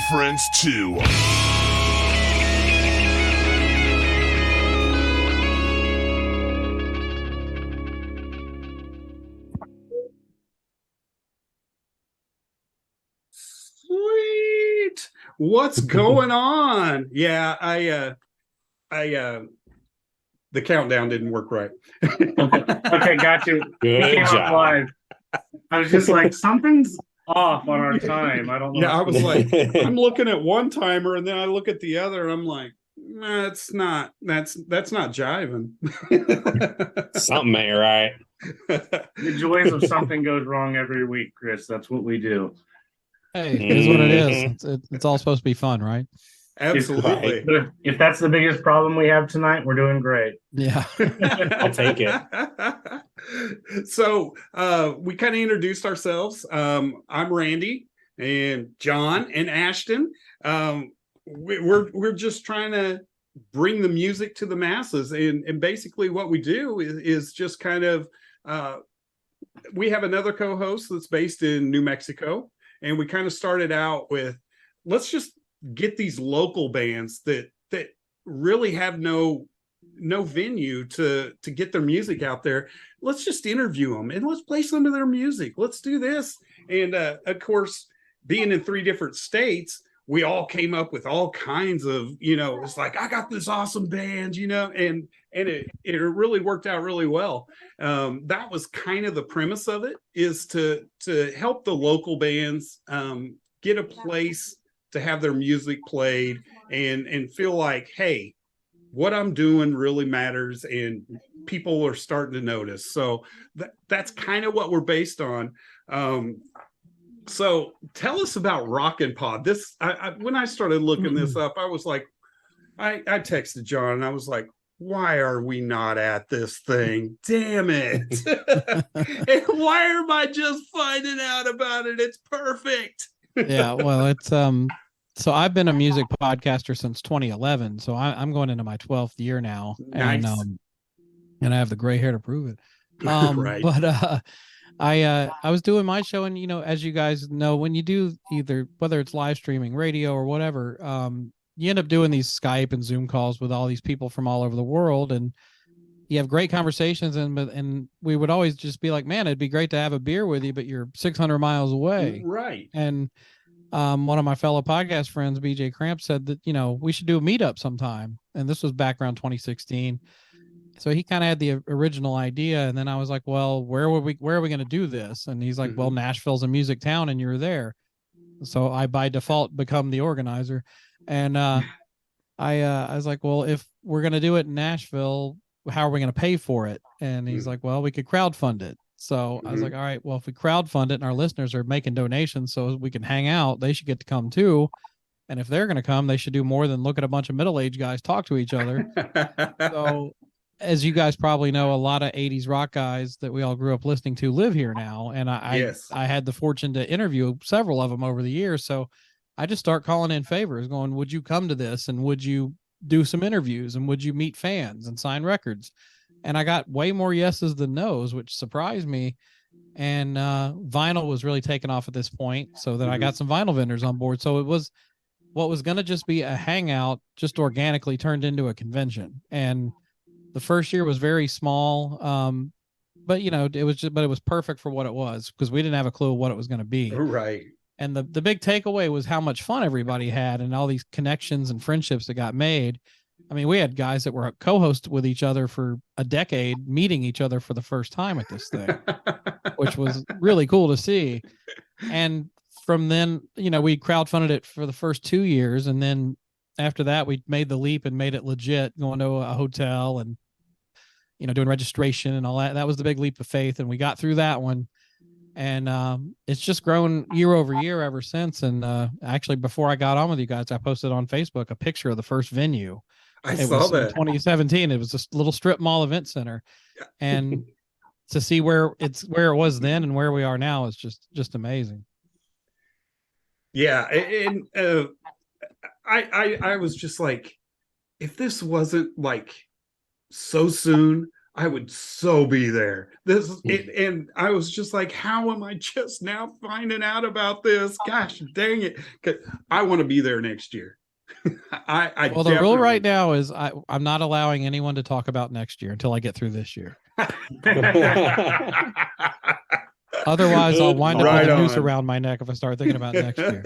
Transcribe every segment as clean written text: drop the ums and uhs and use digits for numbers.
Friends too. Sweet. What's going on? Yeah, the countdown didn't work right. Okay, got you. Good job. Live. I was just like, something's off on our time. I don't know. Yeah, I was like, I'm looking at one timer and then I look at the other and I'm like, that's not jiving. Something ain't right. The joys of something goes wrong every week, Chris. That's what we do. Hey, it is what it is. It's all supposed to be fun, right? Absolutely. If that's the biggest problem we have tonight, we're doing great. Yeah. I'll take it. So we kind of introduced ourselves. I'm Randy and John and Ashton. We're just trying to bring the music to the masses, and basically what we do is just kind of we have another co-host that's based in New Mexico, and we kind of started out with, let's just get these local bands that really have no venue to get their music out there. Let's just interview them and let's play some of their music. Let's do this. And of course, being in 3 different states, we all came up with all kinds of, it's like, I got this awesome band, and it really worked out really well. That was kind of the premise of it, is to help the local bands get a place to have their music played and feel like, hey, what I'm doing really matters and people are starting to notice. So that's kind of what we're based on. So tell us about Rockin' Pod. This, when I started looking this up, I was like, I texted John and I was like, why are we not at this thing? Damn it. And why am I just finding out about it? It's perfect. Yeah, well, it's so I've been a music podcaster since 2011, so I'm going into my 12th year now. Nice. And I have the gray hair to prove it. Right. But I was doing my show, and as you guys know, when you do whether it's live streaming, radio, or whatever, you end up doing these Skype and Zoom calls with all these people from all over the world, and you have great conversations, and we would always just be like, man, it'd be great to have a beer with you, but you're 600 miles away. Right. And one of my fellow podcast friends, BJ Cramp, said that, we should do a meetup sometime. And this was back around 2016. So he kind of had the original idea. And then I was like, well, where are we going to do this? And he's like, well, Nashville's a music town and you're there. So I, by default, become the organizer. And I was like, well, if we're going to do it in Nashville, how are we going to pay for it? And he's like, well, we could crowdfund it. So I was like, all right, well, if we crowdfund it and our listeners are making donations so we can hang out, they should get to come too. And if they're going to come, they should do more than look at a bunch of middle-aged guys talk to each other. So as you guys probably know, a lot of 80s rock guys that we all grew up listening to live here now. And I had the fortune to interview several of them over the years. So I just start calling in favors going, would you come to this? And would you do some interviews? And would you meet fans and sign records? And I got way more yeses than nos, which surprised me. And vinyl was really taken off at this point, so that I got some vinyl vendors on board. So it was what was going to just be a hangout, just organically turned into a convention. And the first year was very small, but it was perfect for what it was, because we didn't have a clue what it was going to be. Right. And the big takeaway was how much fun everybody had and all these connections and friendships that got made. I mean, we had guys that were co-hosts with each other for a decade, meeting each other for the first time at this thing, which was really cool to see. And from then, we crowdfunded it for the first 2 years. And then after that, we made the leap and made it legit, going to a hotel and, doing registration and all that. That was the big leap of faith. And we got through that one. And it's just grown year over year ever since. And actually, before I got on with you guys, I posted on Facebook a picture of the first venue. I saw that. In 2017. It was a little strip mall event center. And to see where it was then and where we are now is just amazing. Yeah. And I was just like, if this wasn't like so soon, I would so be there. And I was just like, how am I just now finding out about this? Gosh, dang it. 'Cause I want to be there next year. Well, the rule right now is I'm not allowing anyone to talk about next year until I get through this year. Otherwise, I'll wind up with a noose around my neck if I start thinking about next year.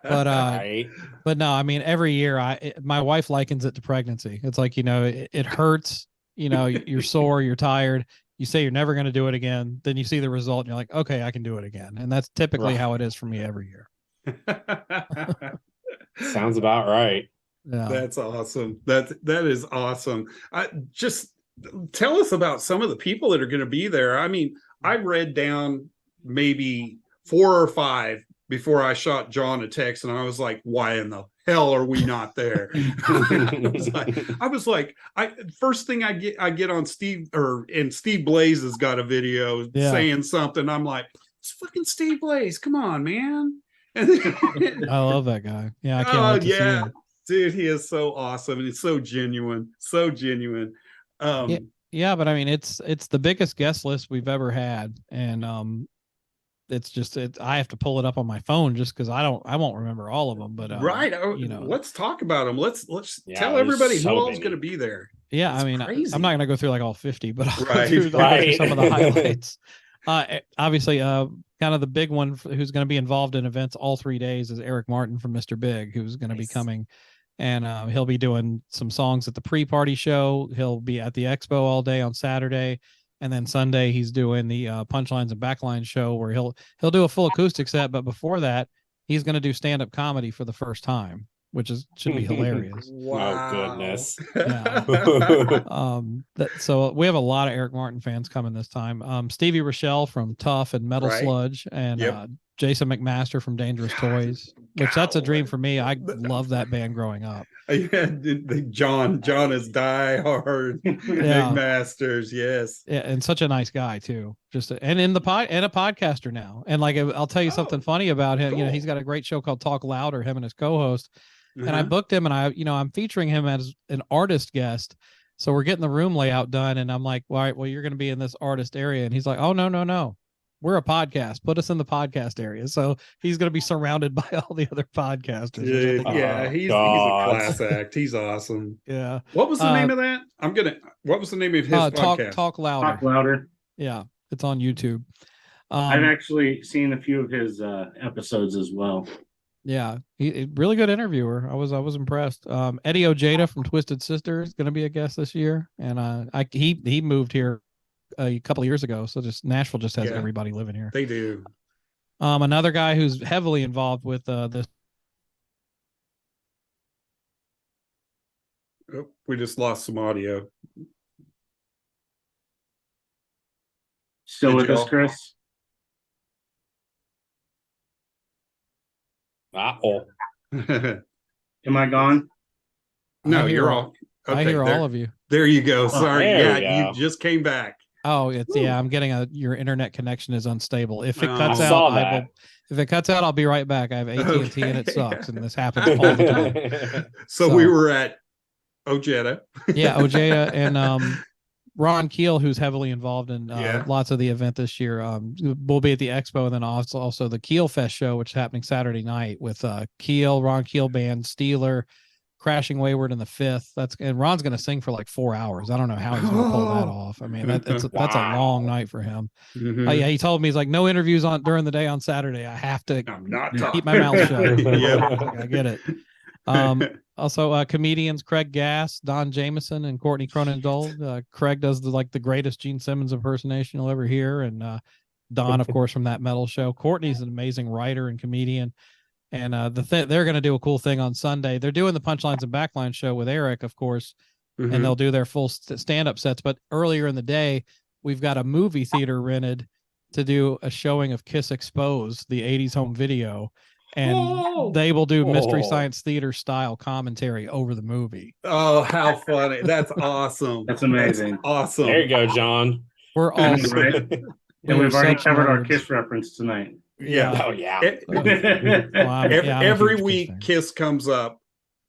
But no, I mean, every year, my wife likens it to pregnancy. It's like, it hurts. You're sore, you're tired. You say you're never going to do it again. Then you see the result, and you're like, okay, I can do it again. And that's typically how it is for me every year. Sounds about right. Yeah. That's awesome. That is awesome. Just tell us about some of the people that are going to be there. I mean, I read down maybe 4 or 5 before I shot John a text, and I was like, why in the hell are we not there? I was like, first thing I get on Steve, and Steve Blaze has got a video saying something. I'm like, it's fucking Steve Blaze. Come on, man. I love that guy. Yeah, I can't wait to see him. Dude, he is so awesome, and it's so genuine. Yeah, but I mean, it's the biggest guest list we've ever had, and it's just I have to pull it up on my phone just because I won't remember all of them. But let's talk about them. Let's tell everybody who all's going to be there. Yeah, it's I mean, crazy. I'm not going to go through like all 50, but I'll go through some of the highlights. Obviously, kind of the big one who's going to be involved in events all 3 days is Eric Martin from Mr. Big, who's going to be coming, and he'll be doing some songs at the pre-party show. He'll be at the expo all day on Saturday, and then Sunday he's doing the punchlines and backline show where he'll do a full acoustic set. But before that, he's going to do stand-up comedy for the first time, which should be hilarious. Wow. Oh goodness. Yeah. So we have a lot of Eric Martin fans coming this time. Stevie Rochelle from Tough and Metal Sludge, and Jason McMaster from Dangerous Toys, which that's a dream for me. I love that band growing up. Yeah, John is die hard. McMasters, yes. Yeah, and such a nice guy too. And a podcaster now. And like I'll tell you something funny about him. Cool. He's got a great show called Talk Louder, him and his co-host. And I booked him, and I'm featuring him as an artist guest. So we're getting the room layout done, and I'm like, all right, well, you're going to be in this artist area. And he's like, oh, no. We're a podcast. Put us in the podcast area. So he's going to be surrounded by all the other podcasters. He's a class act. He's awesome. Yeah. What was the name of that? What was the name of his podcast? Talk Louder. Talk Louder. Yeah. It's on YouTube. I've actually seen a few of his episodes as well. Yeah, he really good interviewer. I was impressed. Eddie Ojeda from Twisted Sister is going to be a guest this year, and he moved here a couple of years ago. So Nashville just has everybody living here. They do. Another guy who's heavily involved with this. Oh, we just lost some audio. Still with us, Chris? Am I gone? No, you're all. Okay, I hear all of you. There you go. Sorry, you you just came back. Oh, I'm getting your internet connection is unstable. If it cuts out, I'll be right back. I have AT&T and it sucks, and this happens all the time. So we were at Ojeda. Yeah, Ojeda and Ron Keel, who's heavily involved in lots of the event this year. We'll be at the expo, and then also the Keel Fest show, which is happening Saturday night with Keel, Ron Keel Band, Steeler, Crashing Wayward in the fifth. And Ron's going to sing for like 4 hours. I don't know how he's going to pull that off. I mean, that's a long night for him. Mhm. Yeah, he told me, he's like, no interviews on during the day on Saturday. I have to I'm not keep my mouth shut. Yep. I get it. Also, comedians Craig Gass, Don Jameson, and Courtney Cronin-Dole. Craig does the greatest Gene Simmons impersonation you'll ever hear, and Don, of course, from That Metal Show. Courtney's an amazing writer and comedian, and they're going to do a cool thing on Sunday. They're doing the Punchlines and Backline show with Eric, of course, and they'll do their full stand-up sets. But earlier in the day, we've got a movie theater rented to do a showing of Kiss Exposed, the 80s home video. And they will do Mystery Science Theater style commentary over the movie. Oh, how funny. That's awesome. That's amazing. That's awesome. There you go, John. We're all Right? And we've already covered our Kiss reference tonight. Yeah. Oh, yeah. Every week Kiss comes up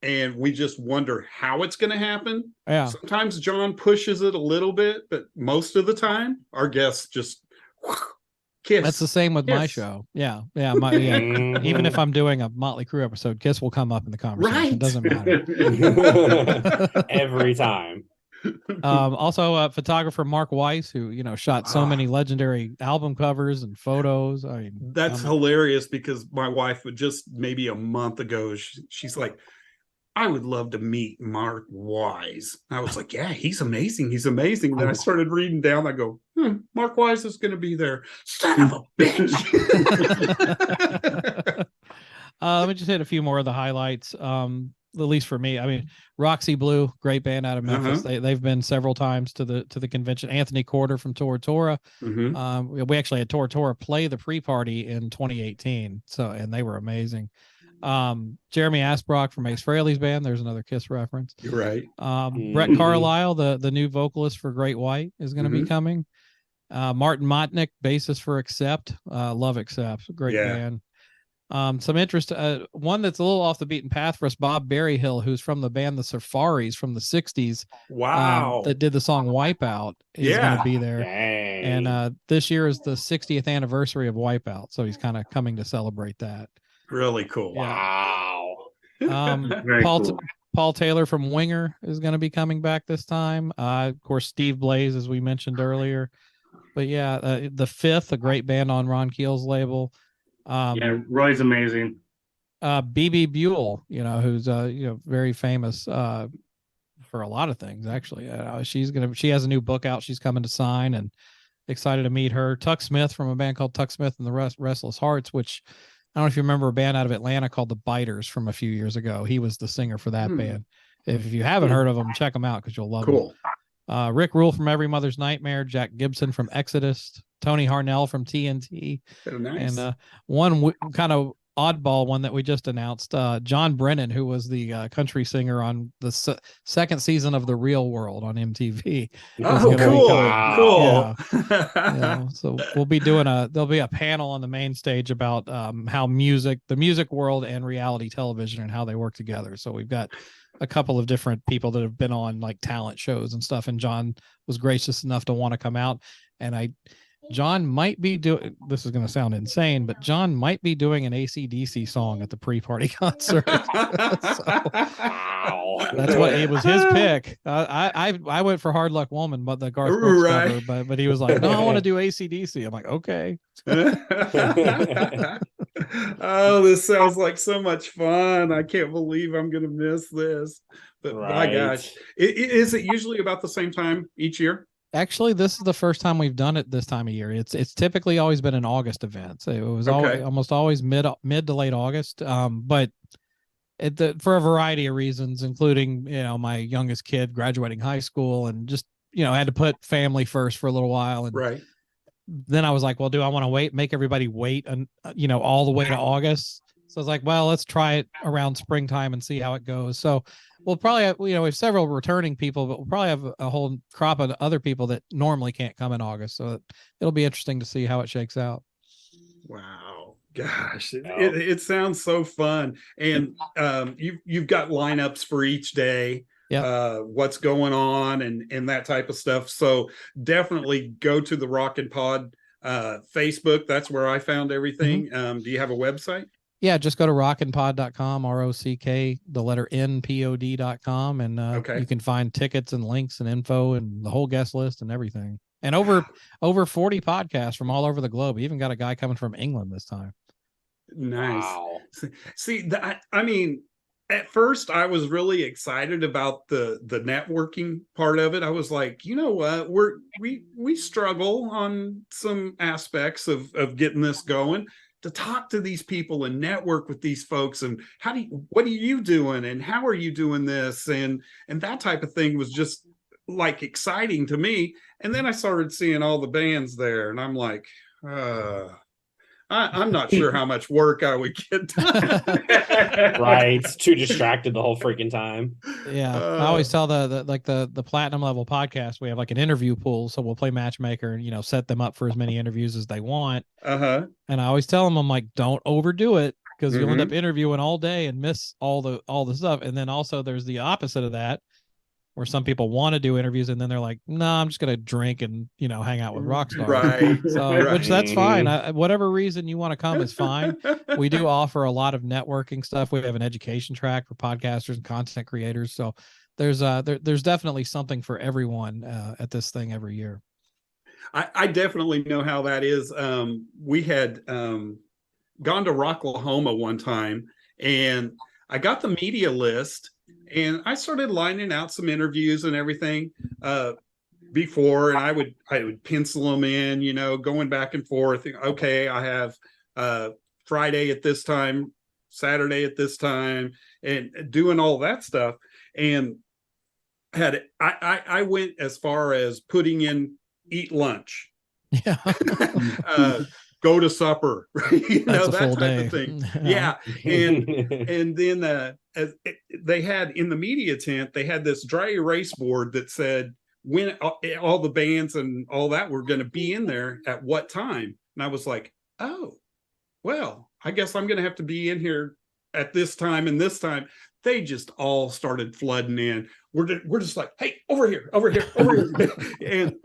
and we just wonder how it's going to happen. Yeah. Sometimes John pushes it a little bit, but most of the time our guests just Kiss. That's the same with my show. Yeah. Even if I'm doing a Motley Crue episode, Kiss will come up in the conversation. Right. It doesn't matter. Every time. Also, photographer Mark Weiss, who shot so many legendary album covers and photos. I mean, that's hilarious because my wife would just maybe a month ago, she's like, I would love to meet Mark Wise. I was like, yeah, he's amazing. He's amazing. Then I started reading down. I go, Mark Wise is going to be there. Son of a bitch. Let me just hit a few more of the highlights. At least for me, I mean, Roxy Blue, great band out of Memphis. They've been several times to the convention. Anthony Corder from Tora Tora. We actually had Tora Tora play the pre-party in 2018. And they were amazing. Jeremy Asbrock from Ace Frehley's band. There's another Kiss reference. You're right. Brett Carlisle, the new vocalist for Great White, is going to be coming. Martin Motnick, bassist for Accept. Love Accept. Great band. Some interest. One that's a little off the beaten path for us, Bob Berryhill, who's from the band The Safaris from the 60s. Wow. That did the song Wipeout. Is going to be there. Dang. And this year is the 60th anniversary of Wipeout. So he's kind of coming to celebrate that. Really cool. Wow. Very cool. Paul Taylor from Winger is going to be coming back this time. Of course, Steve Blaze, as we mentioned earlier. But yeah, The Fifth, a great band on Ron Keel's label. Roy's amazing. BB Buell, who's very famous for a lot of things. Actually, she has a new book out. She's coming to sign, and excited to meet her. Tuck Smith from a band called Tuck Smith and the Restless Hearts, which I don't know if you remember a band out of Atlanta called the Biters from a few years ago. He was the singer for that band. If you haven't heard of them, check them out because you'll love them. Rick Rule from Every Mother's Nightmare, Jack Gibson from Exodus, Tony Harnell from TNT, nice. And one kind of oddball one that we just announced, John Brennan, who was the country singer on the second season of The Real World on MTV. Oh, cool. Cool. Yeah. So we'll be there'll be a panel on the main stage about how the music world and reality television and how they work together. So we've got a couple of different people that have been on like talent shows and stuff. And John was gracious enough to want to come out. And John might be doing, this is going to sound insane, but John might be doing an AC/DC song at the pre-party concert. That's what it was his pick. I went for Hard Luck Woman, but the Garth Brooks cover, but he was like, no, I want to do AC/DC. I'm like, okay. Oh, this sounds like so much fun. I can't believe I'm going to miss this. But my gosh, is it usually about the same time each year? Actually, this is the first time we've done it this time of year. It's typically always been an August event. So it was almost always mid to late August. But for a variety of reasons, including my youngest kid graduating high school and just had to put family first for a little while. And then I was like, well, do I want to make everybody wait and all the way to August? So I was like, well, let's try it around springtime and see how it goes. So we'll probably have, we have several returning people, but we'll probably have a whole crop of other people that normally can't come in August. So it'll be interesting to see how it shakes out. Wow. Gosh, it sounds so fun. And you've got lineups for each day. What's going on and that type of stuff. So definitely go to the Rockin' Pod Facebook. That's where I found everything. Do you have a website? Yeah, just go to rockinpod.com, ROCK, the letter NPOD.com, and Okay. you can find tickets and links and info and the whole guest list and everything. And over 40 podcasts from all over the globe. We even got a guy coming from England this time. Nice. Wow. See, I mean, at first I was really excited about the networking part of it. I was like, you know what, we struggle on some aspects of getting this going. To talk to these people and network with these folks, and what are you doing, and how are you doing this, and that type of thing was just like exciting to me. And then I started seeing all the bands there, and I'm like, I'm not sure how much work I would get done. Right. It's too distracted the whole freaking time. Yeah. I always tell the platinum level podcast, we have like an interview pool. So we'll play matchmaker and, set them up for as many interviews as they want. Uh-huh. And I always tell them, I'm like, don't overdo it, because you'll end Mm-hmm. up interviewing all day and miss all the stuff. And then also there's the opposite of that, where some people want to do interviews and then they're like, no, I'm just going to drink and, hang out with rock stars. Right. So, Right. which that's fine. Whatever reason you want to come is fine. We do offer a lot of networking stuff. We have an education track for podcasters and content creators. So there's definitely something for everyone at this thing every year. I definitely know how that is. We had gone to Rocklahoma one time, and I got the media list, and I started lining out some interviews and everything before, and I would pencil them in, going back and forth. Okay, I have Friday at this time, Saturday at this time, and doing all that stuff. And I went as far as putting in eat lunch, Yeah. go to supper, That's a that full type day. of thing. Yeah. And then they had in the media tent, they had this dry erase board that said when all the bands and all that were going to be in there at what time. And I was like, oh, well, I guess I'm going to have to be in here at this time and this time. They just all started flooding in. We're just like, hey, over here. And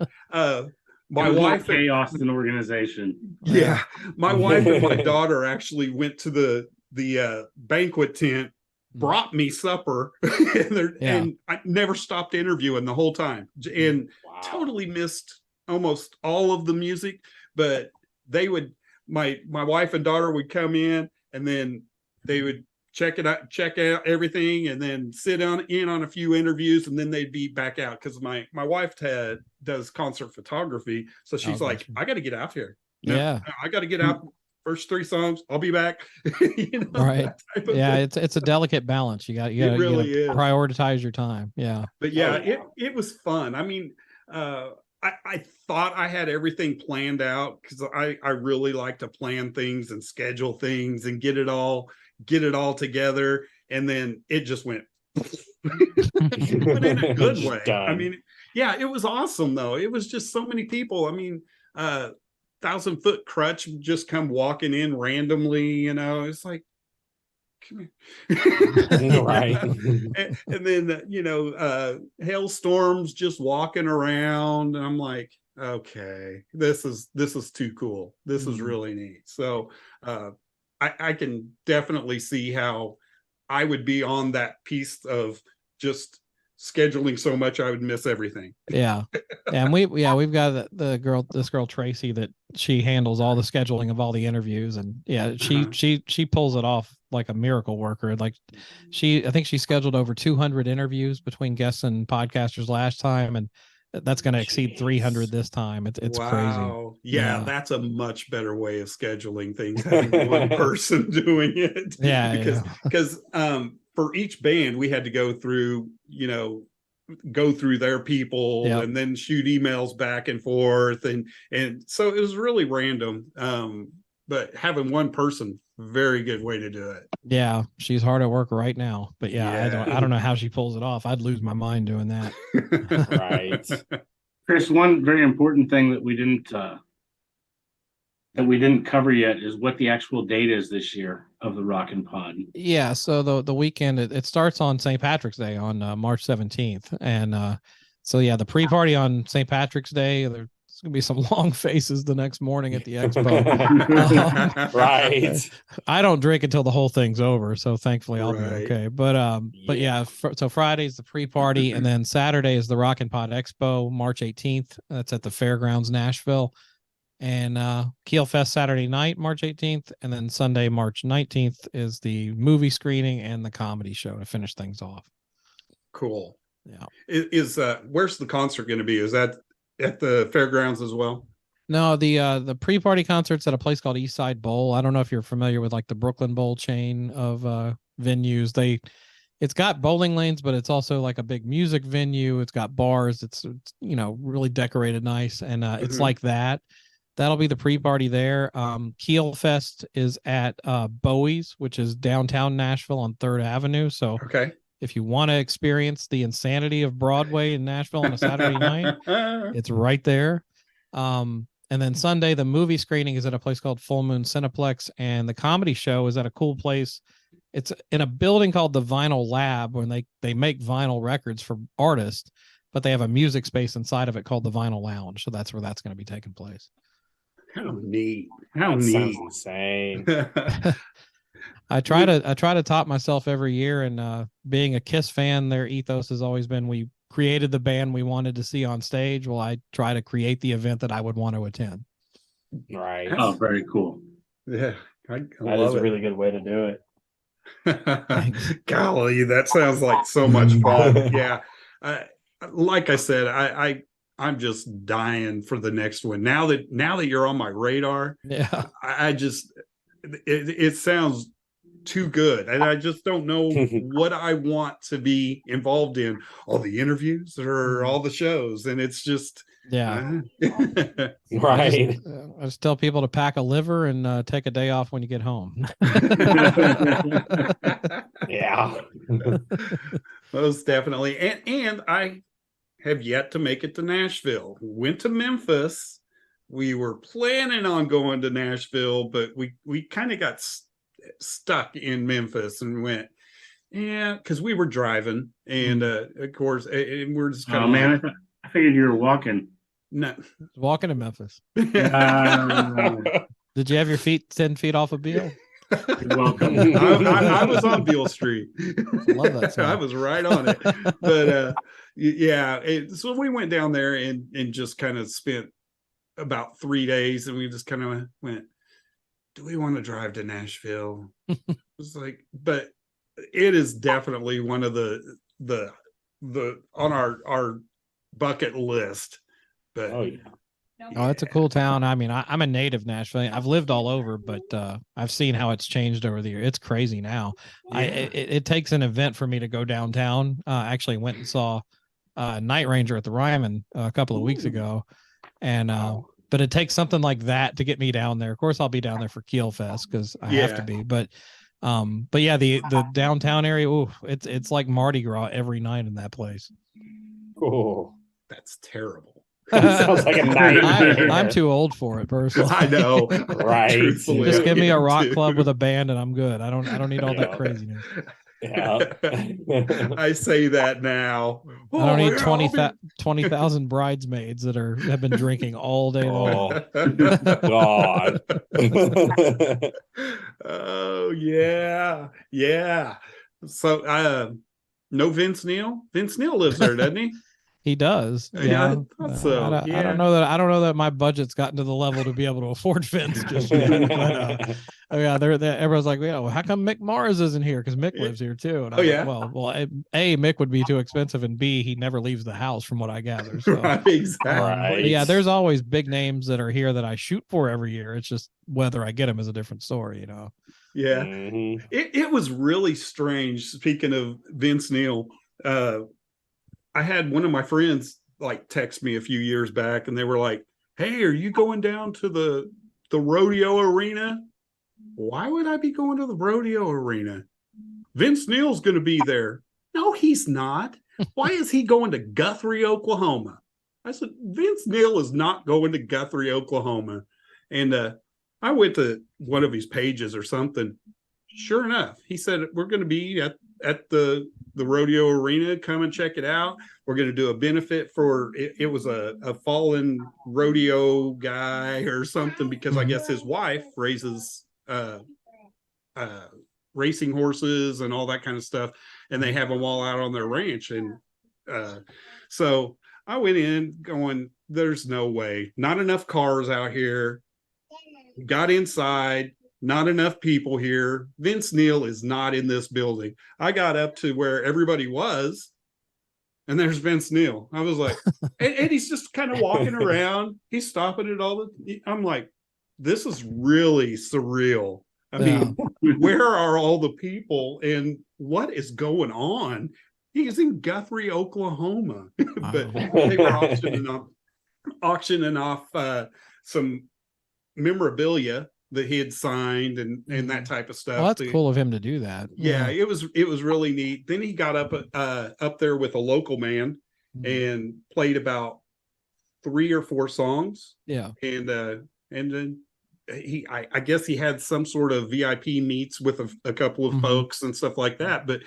my wife, chaos in organization. yeah, my wife and my daughter actually went to the banquet tent, brought me supper, and I never stopped interviewing the whole time, and totally missed almost all of the music. But they would, my wife and daughter would come in, and then they would check out everything, and then sit in on a few interviews, and then they'd be back out, because my wife does concert photography, so she's like, I got to get out here. No, I got to get out. First 3 songs, I'll be back. Right. Yeah, it's a delicate balance. You got to really prioritize your time. Yeah. But yeah, it was fun. I mean, I thought I had everything planned out, because I really like to plan things and schedule things and get it all together, and then it just went but in a good way. Done. I mean, yeah, it was awesome though. It was just so many people. I mean, 1,000-foot Crutch just come walking in randomly, it's like, come here. Right. And then Hailstorm's just walking around, and I'm like, okay, this is too cool. This is really neat. So I can definitely see how I would be on that piece of just scheduling so much I would miss everything. Yeah. And we've got this girl Tracy, that she handles all the scheduling of all the interviews, and she pulls it off like a miracle worker. Like I think she scheduled over 200 interviews between guests and podcasters last time, and that's going to exceed 300 this time. It's crazy. Yeah, that's a much better way of scheduling things, having one person doing it. Yeah, because for each band we had to go through their people, and then shoot emails back and forth, and so it was really random. But having one person, very good way to do it. Yeah, she's hard at work right now, but I don't know how she pulls it off. I'd lose my mind doing that. Right. Chris, one very important thing that we didn't cover yet is what the actual date is this year of the Rockin' Pod. Yeah, so the weekend, it starts on St. Patrick's Day on March 17th, and so the pre-party on St. Patrick's Day, there's gonna be some long faces the next morning at the expo. Right. I don't drink until the whole thing's over, so thankfully I'll be Right. okay. But yeah, so Friday's the pre-party, and then Saturday is the Rock and Pod Expo, March 18th. That's at the Fairgrounds, Nashville. And Keel Fest Saturday night, March 18th, and then Sunday, March 19th is the movie screening and the comedy show to finish things off. Cool. Yeah. Is where's the concert going to be? Is that at the fairgrounds as well? No, the pre-party concert's at a place called Eastside Bowl. I don't know if you're familiar with like the Brooklyn Bowl chain of venues. It's got bowling lanes, but it's also like a big music venue. It's got bars. It's really decorated nice, and it's like that. That'll be the pre-party there. Keel Fest is at Bowie's, which is downtown Nashville on 3rd Avenue. So Okay. if you want to experience the insanity of Broadway in Nashville on a Saturday night, it's right there. And then Sunday, the movie screening is at a place called Full Moon Cineplex, and the comedy show is at a cool place. It's in a building called the Vinyl Lab, where they make vinyl records for artists, but they have a music space inside of it called the Vinyl Lounge. So that's where that's going to be taking place. How neat. How That sounds neat. insane. I try to top myself every year, and being a Kiss fan, their ethos has always been we created the band we wanted to see on stage. Well, I try to create the event that I would want to attend. Right. Oh, very cool. Yeah. I That love is a it. really good way to do it. Golly, that sounds like so much fun. Yeah. Like I said, I'm just dying for the next one. Now that you're on my radar, Yeah. I just it sounds too good, and I just don't know what I want to be involved in. All the interviews or all the shows, and it's just Yeah. Right. I just tell people to pack a liver and take a day off when you get home. Yeah. Most definitely. And I have yet to make it to Nashville. Went to Memphis. We were planning on going to Nashville, but we kind of got stuck in Memphis and went, yeah, because we were driving, and of course, and we're just kind Oh of man, I figured you were walking. no. Walking to Memphis. Uh, Did you have your feet 10 feet off a Beale? You're welcome. I was on Beale Street. Love that song. I was right on it. But yeah, so we went down there and just kind of spent about 3 days, and we just kind of went, do we want to drive to Nashville? It's like, but it is definitely one of the on our bucket list. But Oh yeah. Oh, it's a cool town. I mean, I'm a native Nashville. I've lived all over, but I've seen how it's changed over the year. It's crazy now. Yeah. It takes an event for me to go downtown. I actually went and saw Night Ranger at the Ryman a couple of weeks ago, and but it takes something like that to get me down there. Of course, I'll be down there for Keel Fest because I have to be. But yeah, the downtown area, ooh, it's like Mardi Gras every night in that place. Cool. that's terrible. Sounds like a nightmare. I'm too old for it personally. I know. Right. Truthfully, Just give me a I am rock too. club with a band and I'm good. I don't need all that Yeah. craziness. Yeah. I say that now. I don't need yeah, I'll be- 20,000 bridesmaids that have been drinking all day long. God. Oh yeah, yeah. So no Vince Neil. Vince Neil lives there, doesn't he? He does. Yeah, I thought so. I Yeah. don't know that my budget's gotten to the level to be able to afford Vince just yet. But, yeah, everyone's like, yeah, well, how come Mick Mars isn't here? Because Mick lives here too. And Oh, I'm yeah? like, well, A, Mick would be too expensive, and B, he never leaves the house, from what I gather. So. Right, exactly. Right. But yeah, there's always big names that are here that I shoot for every year. It's just whether I get them is a different story, you know. Yeah. Mhm. It was really strange. Speaking of Vince Neil, I had one of my friends like text me a few years back, and they were like, "Hey, are you going down to the rodeo arena?" Why would I be going to the rodeo arena? Vince Neil's going to be there. No, he's not. Why is he going to Guthrie, Oklahoma? I said, Vince Neil is not going to Guthrie, Oklahoma. And I went to one of his pages or something. sure enough, he said, we're going to be at the rodeo arena. Come and check it out. We're going to do a benefit for it was a fallen rodeo guy or something, because I guess his wife raises racing horses and all that kind of stuff, and they have them all out on their ranch. And so I went in going, there's no way, not enough cars out here. Got inside, not enough people here. Vince Neil is not in this building. I got up to where everybody was, and there's Vince Neil. I was like, and he's just kind of walking around. He's stopping at all I'm like, this is really surreal. I mean, where are all the people and what is going on? He's in Guthrie, Oklahoma. But they were auctioning off some memorabilia that he had signed and that type of stuff. Well, that's cool of him to do that. Yeah, it was really neat. Then he got up there with a local man and played about 3 or 4 songs. Yeah. And then I guess he had some sort of VIP meets with a couple of folks and stuff like that. But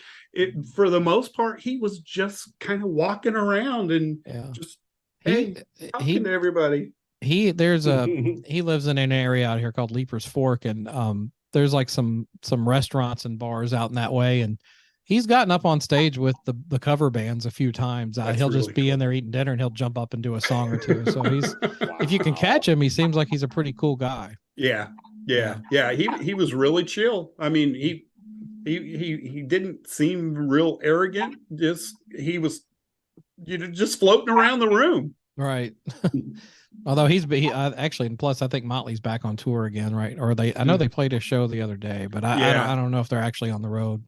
for the most part, he was just kind of walking around and just talking to everybody. He lives in an area out here called Leaper's Fork, and there's like some restaurants and bars out in that way, and he's gotten up on stage with the cover bands a few times. He'll really just be in there eating dinner, and he'll jump up and do a song or two. So if you can catch him, he seems like he's a pretty cool guy. Yeah. He was really chill. I mean, he didn't seem real arrogant. He was just floating around the room. Right. Although he actually, and plus I think Motley's back on tour again, right? Or I know they played a show the other day, but I don't know if they're actually on the road.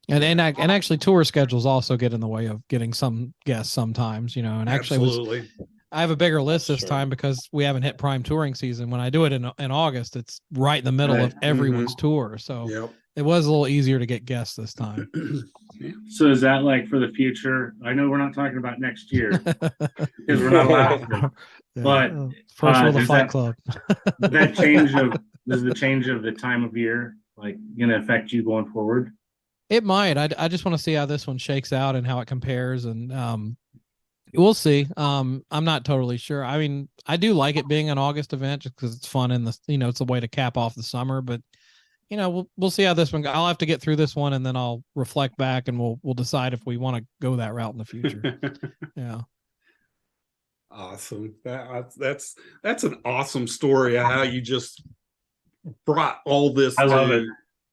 And actually tour schedules also get in the way of getting some guests sometimes, and actually I have a bigger list this time because we haven't hit prime touring season. When I do it in August, it's right in the middle of everyone's tour. So it was a little easier to get guests this time. So is that like for the future? I know we're not talking about next year because we're not allowed to. But first rule of the Fight Club. Does the change of the time of year like going to affect you going forward? It might. I just want to see how this one shakes out and how it compares, and we'll see. I'm not totally sure. I mean, I do like it being an August event just because it's fun and it's a way to cap off the summer. But we'll see how this one goes. I'll have to get through this one and then I'll reflect back and we'll decide if we want to go that route in the future. Yeah. Awesome. That's an awesome story of how you just brought all this. I love it.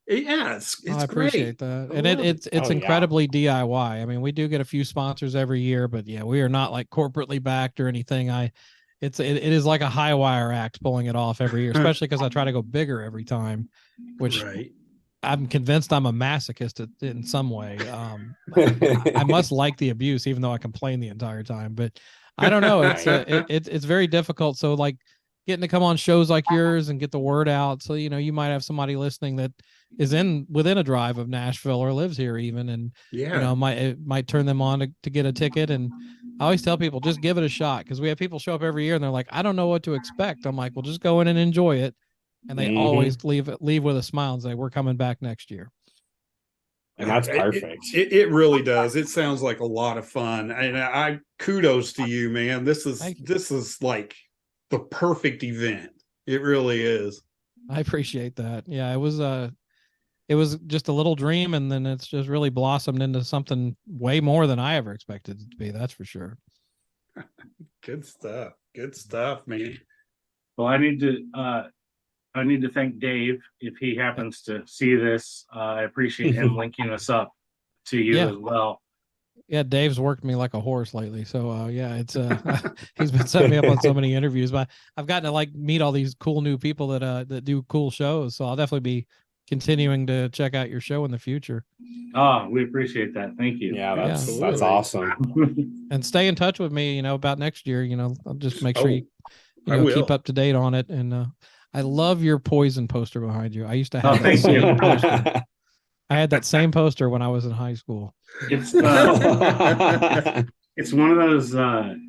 Yeah, it's I appreciate great. that. And it's incredibly DIY. I mean, we do get a few sponsors every year, but we are not like corporately backed or anything. It is like a high wire act pulling it off every year, especially because I try to go bigger every time, which I'm convinced I'm a masochist in some way. I must like the abuse, even though I complain the entire time, but I don't know. It's very difficult. So like getting to come on shows like yours and get the word out. So, you might have somebody listening that is within a drive of Nashville or lives here even. And, it might turn them on to get a ticket. And I always tell people, just give it a shot. Cause we have people show up every year and they're like, I don't know what to expect. I'm like, well, just go in and enjoy it. And they always leave with a smile and say, we're coming back next year. And that's perfect. It really does. It sounds like a lot of fun. And I kudos to you, man. This is like the perfect event. It really is. I appreciate that. Yeah, it was just a little dream, and then it's just really blossomed into something way more than I ever expected it to be. That's for sure. Good stuff, man. Well, I need to thank Dave if he happens to see this. I appreciate him linking us up to you as well. Yeah, Dave's worked me like a horse lately. So it's he's been setting me up on so many interviews, but I've gotten to like meet all these cool new people that do cool shows. So I'll definitely be continuing to check out your show in the future. Oh, we appreciate that. Thank you. Yeah, that's awesome. And stay in touch with me, about next year. I'll just make sure you keep up to date on it. And I love your Poison poster behind you. I used to have that same poster. I had that same poster when I was in high school. It's one of those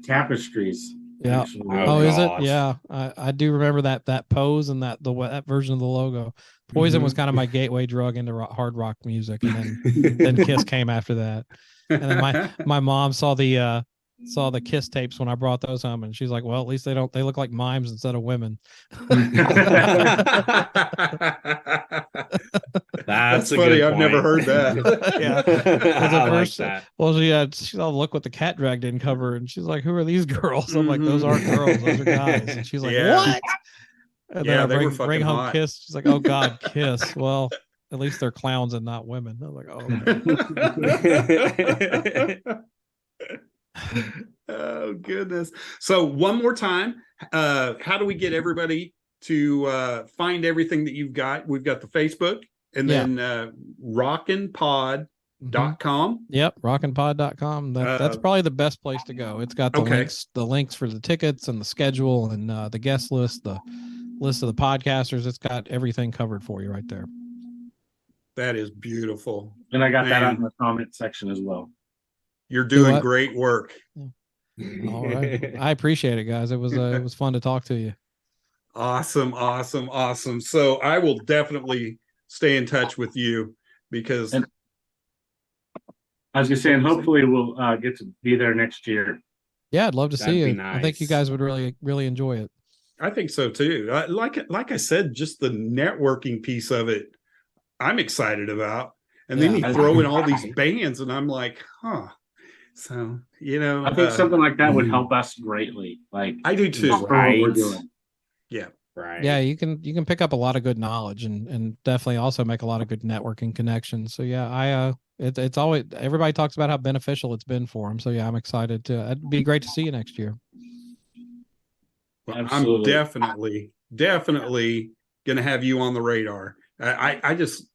tapestries. Yeah. actually. Oh, is it? gosh. Yeah. I do remember that pose and that version of the logo. Poison was kind of my gateway drug into hard rock music, and then Kiss came after that. And then my mom saw the Kiss tapes when I brought those home, and she's like, "Well, at least they look like mimes instead of women." That's a funny. good I've never point. heard that. Yeah. I like first, that. well, she saw look what the cat drag didn't cover, and she's like, "Who are these girls?" I'm like, "Those Mhm. aren't girls, those are guys." And she's like, Yeah. "What?" And Yeah, then they I were bring fucking home hot. Kiss. She's like, "Oh God, Kiss." Well, at least they're clowns and not women. I'm like, "Oh, okay." Oh goodness. So one more time, how do we get everybody to find everything that you've got? We've got the Facebook and Yeah. then rockinpod.com. Yep, rockandpod.com. That's probably the best place to go. It's got the Okay. links for the tickets and the schedule and the guest list, the list of the podcasters. It's got everything covered for you right there. That is beautiful. And I got that Man. out in the comment section as well. You're doing what? great work. All right. I appreciate it, guys. It was fun to talk to you. Awesome. So I will definitely stay in touch with you because And I was just saying, hopefully we'll get to be there next year. Yeah, I'd love to see That'd you. be I think you nice. guys would really enjoy it. I think so too. Like I said, just the networking piece of it, I'm excited about. And then Yeah. you throw in all these bands, and I'm like, huh. So I think something like that would help us greatly. Like I do too. for what we're Right. doing. Yeah. Right. Yeah, you can pick up a lot of good knowledge and definitely also make a lot of good networking connections. So yeah, it's always, everybody talks about how beneficial it's been for them. So yeah, I'm excited to. It'd be great to see you next year. Well, Absolutely. I'm definitely going to have you on the radar. I just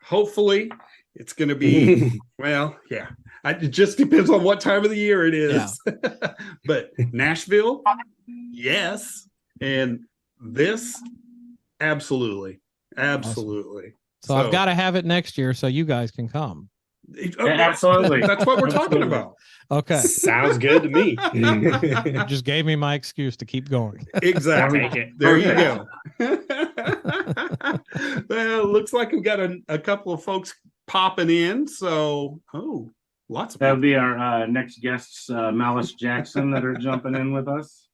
hopefully it's going to be well, yeah. It just depends on what time of the year it is. But Nashville, yes, and this, absolutely. So I've got to have it next year so you guys can come. Absolutely. That's what we're talking Absolutely. about. Okay. Sounds good to me. You just gave me my excuse to keep going. Exactly. Take it. There you go. Well, looks like we've got a couple of folks popping in. So, lots of That'll people. be our next guests, Malice Jackson, that are jumping in with us.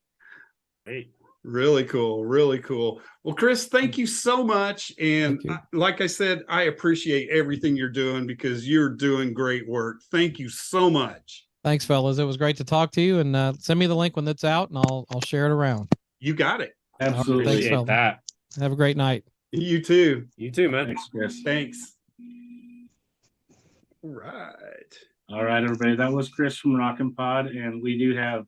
Great. Really cool. Well, Chris, thank you so much. And Thank you. like I said, I appreciate everything you're doing because you're doing great work. Thank you so much. Thanks, fellas. It was great to talk to you, and send me the link when it's out, and I'll share it around. You got it. Absolutely. Thanks, Appreciate fella. that. Have a great night. You too. You too, man. Thanks, Chris. Thanks. All right. All right, everybody. That was Chris from Rockin' Pod, and we do have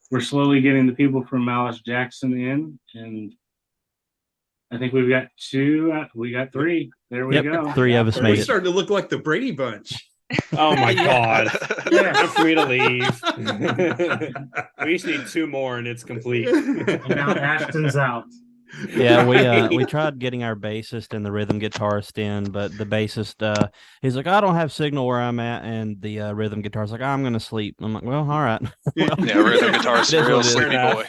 we're slowly getting the people from Malice Jackson in, and I think we've got two. We got three. There we go. 3 of us We're made it. starting to look like the Brady Bunch. Oh my god. Yeah. I'm free to leave. We just need 2 more and it's complete. And now Ashton's out. Yeah, we tried getting our bassist and the rhythm guitarist in, but the bassist he's like, I don't have signal where I'm at, and the rhythm guitarist's like, I'm gonna sleep. I'm like, well, all right. Yeah, Rhythm guitar's It is real what sleepy boy.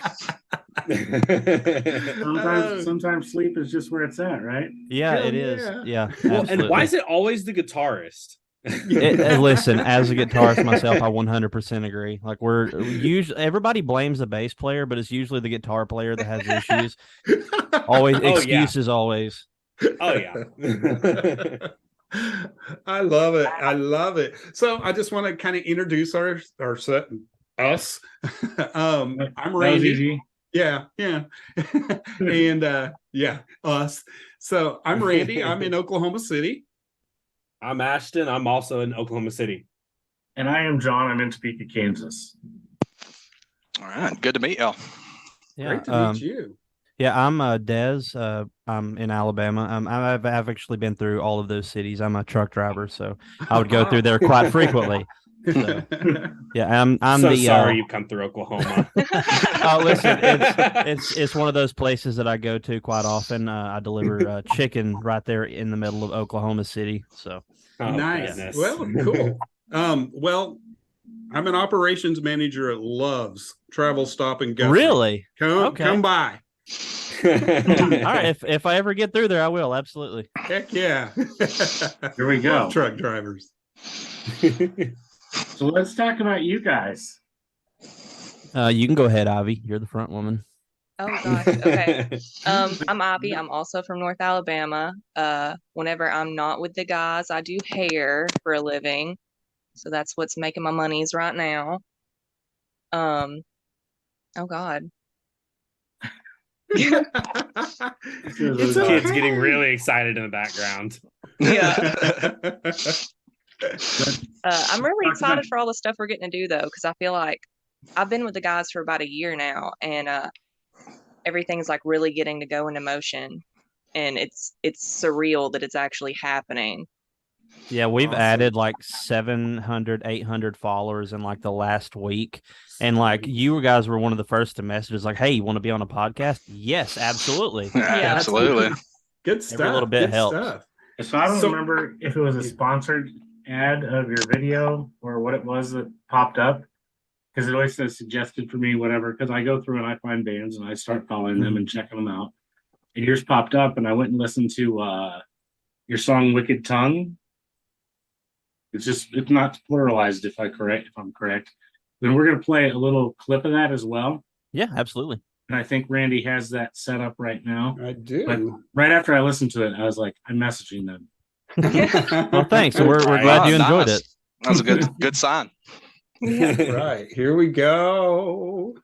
Sometimes sleep is just where it's at, right? Yeah, Hell it is. yeah. Yeah, Well, absolutely. and why is it always the guitarist? Listen, as a guitarist myself, I 100% agree. Like, we're usually, everybody blames the bass player, but it's usually the guitar player that has issues. Always Oh, yeah. excuses, always. Oh yeah. I love it. So I just want to kind of introduce us. I'm That was Randy. easy. Yeah. And us. So I'm Randy. I'm in Oklahoma City. I'm Ashton. I'm also in Oklahoma City. And I am John. I'm in Topeka, Kansas. All right, good to meet y'all. Yeah, Great to meet you. Yeah, I'm Dez. I'm in Alabama. I've actually been through all of those cities. I'm a truck driver, so I would go through there quite frequently. So, yeah, I'm so the sorry you come through Oklahoma. Oh, listen, it's one of those places that I go to quite often. I deliver chicken right there in the middle of Oklahoma City. So Oh, Nice. goodness. Well, cool. Well, I'm an operations manager at Love's Travel Stop and Go. Really? Come by. All right. If I ever get through there, I will. Absolutely. Heck yeah. Here we go. Love truck drivers. So let's talk about you guys. You can go ahead, Ivy. You're the front woman. Oh gosh. Okay. I'm Ivy. I'm also from North Alabama. Whenever I'm not with the guys, I do hair for a living. So that's what's making my monies right now. Oh God. It's Kids okay. getting really excited in the background. Yeah. I'm really Talk excited about- for all the stuff we're getting to do though, because I feel like I've been with the guys for about a year now, and everything's like really getting to go into motion, and it's surreal that it's actually happening. Yeah, we've Awesome. added like 700, 800 followers in like the last week. And like you guys were one of the first to message us like, hey, you want to be on a podcast? Yes, absolutely. Absolutely. Good stuff. Every little bit Good helps. stuff. So I don't So- remember if it was a sponsored ad of your video or what it was that popped up, because it always says suggested for me, whatever. Because I go through and I find bands and I start following them and checking them out. And yours popped up, and I went and listened to your song "Wicked Tongue." It's not pluralized if I'm correct. Then we're gonna play a little clip of that as well. Yeah, absolutely. And I think Randy has that set up right now. I do. But right after I listened to it, I was like, I'm messaging them. Well, thanks. We're glad you enjoyed Nice. it. That was a good sign. Right. Here we go.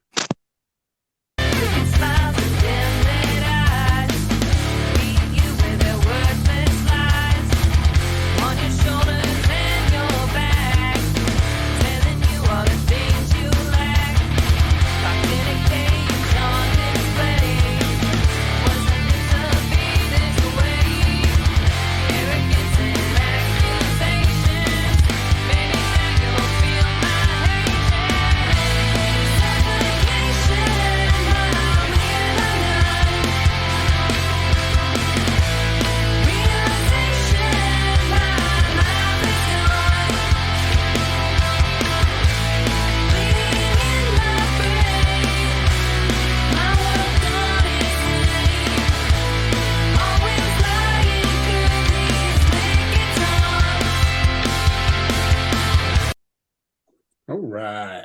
All right.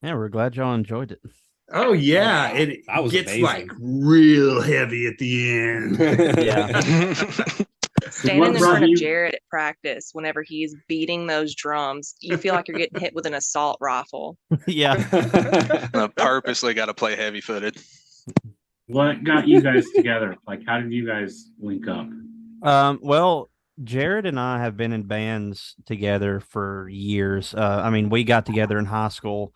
Yeah, we're glad y'all enjoyed it. Oh yeah, wow. it That was gets amazing. like real heavy at the end. Yeah. Standing What in brought front of you- Jared at practice, whenever he's beating those drums, you feel like you're getting hit with an assault rifle. Yeah. I purposely got to play heavy footed. What got you guys together? Like, how did you guys link up? Well, Jared and I have been in bands together for years. I mean, we got together in high school,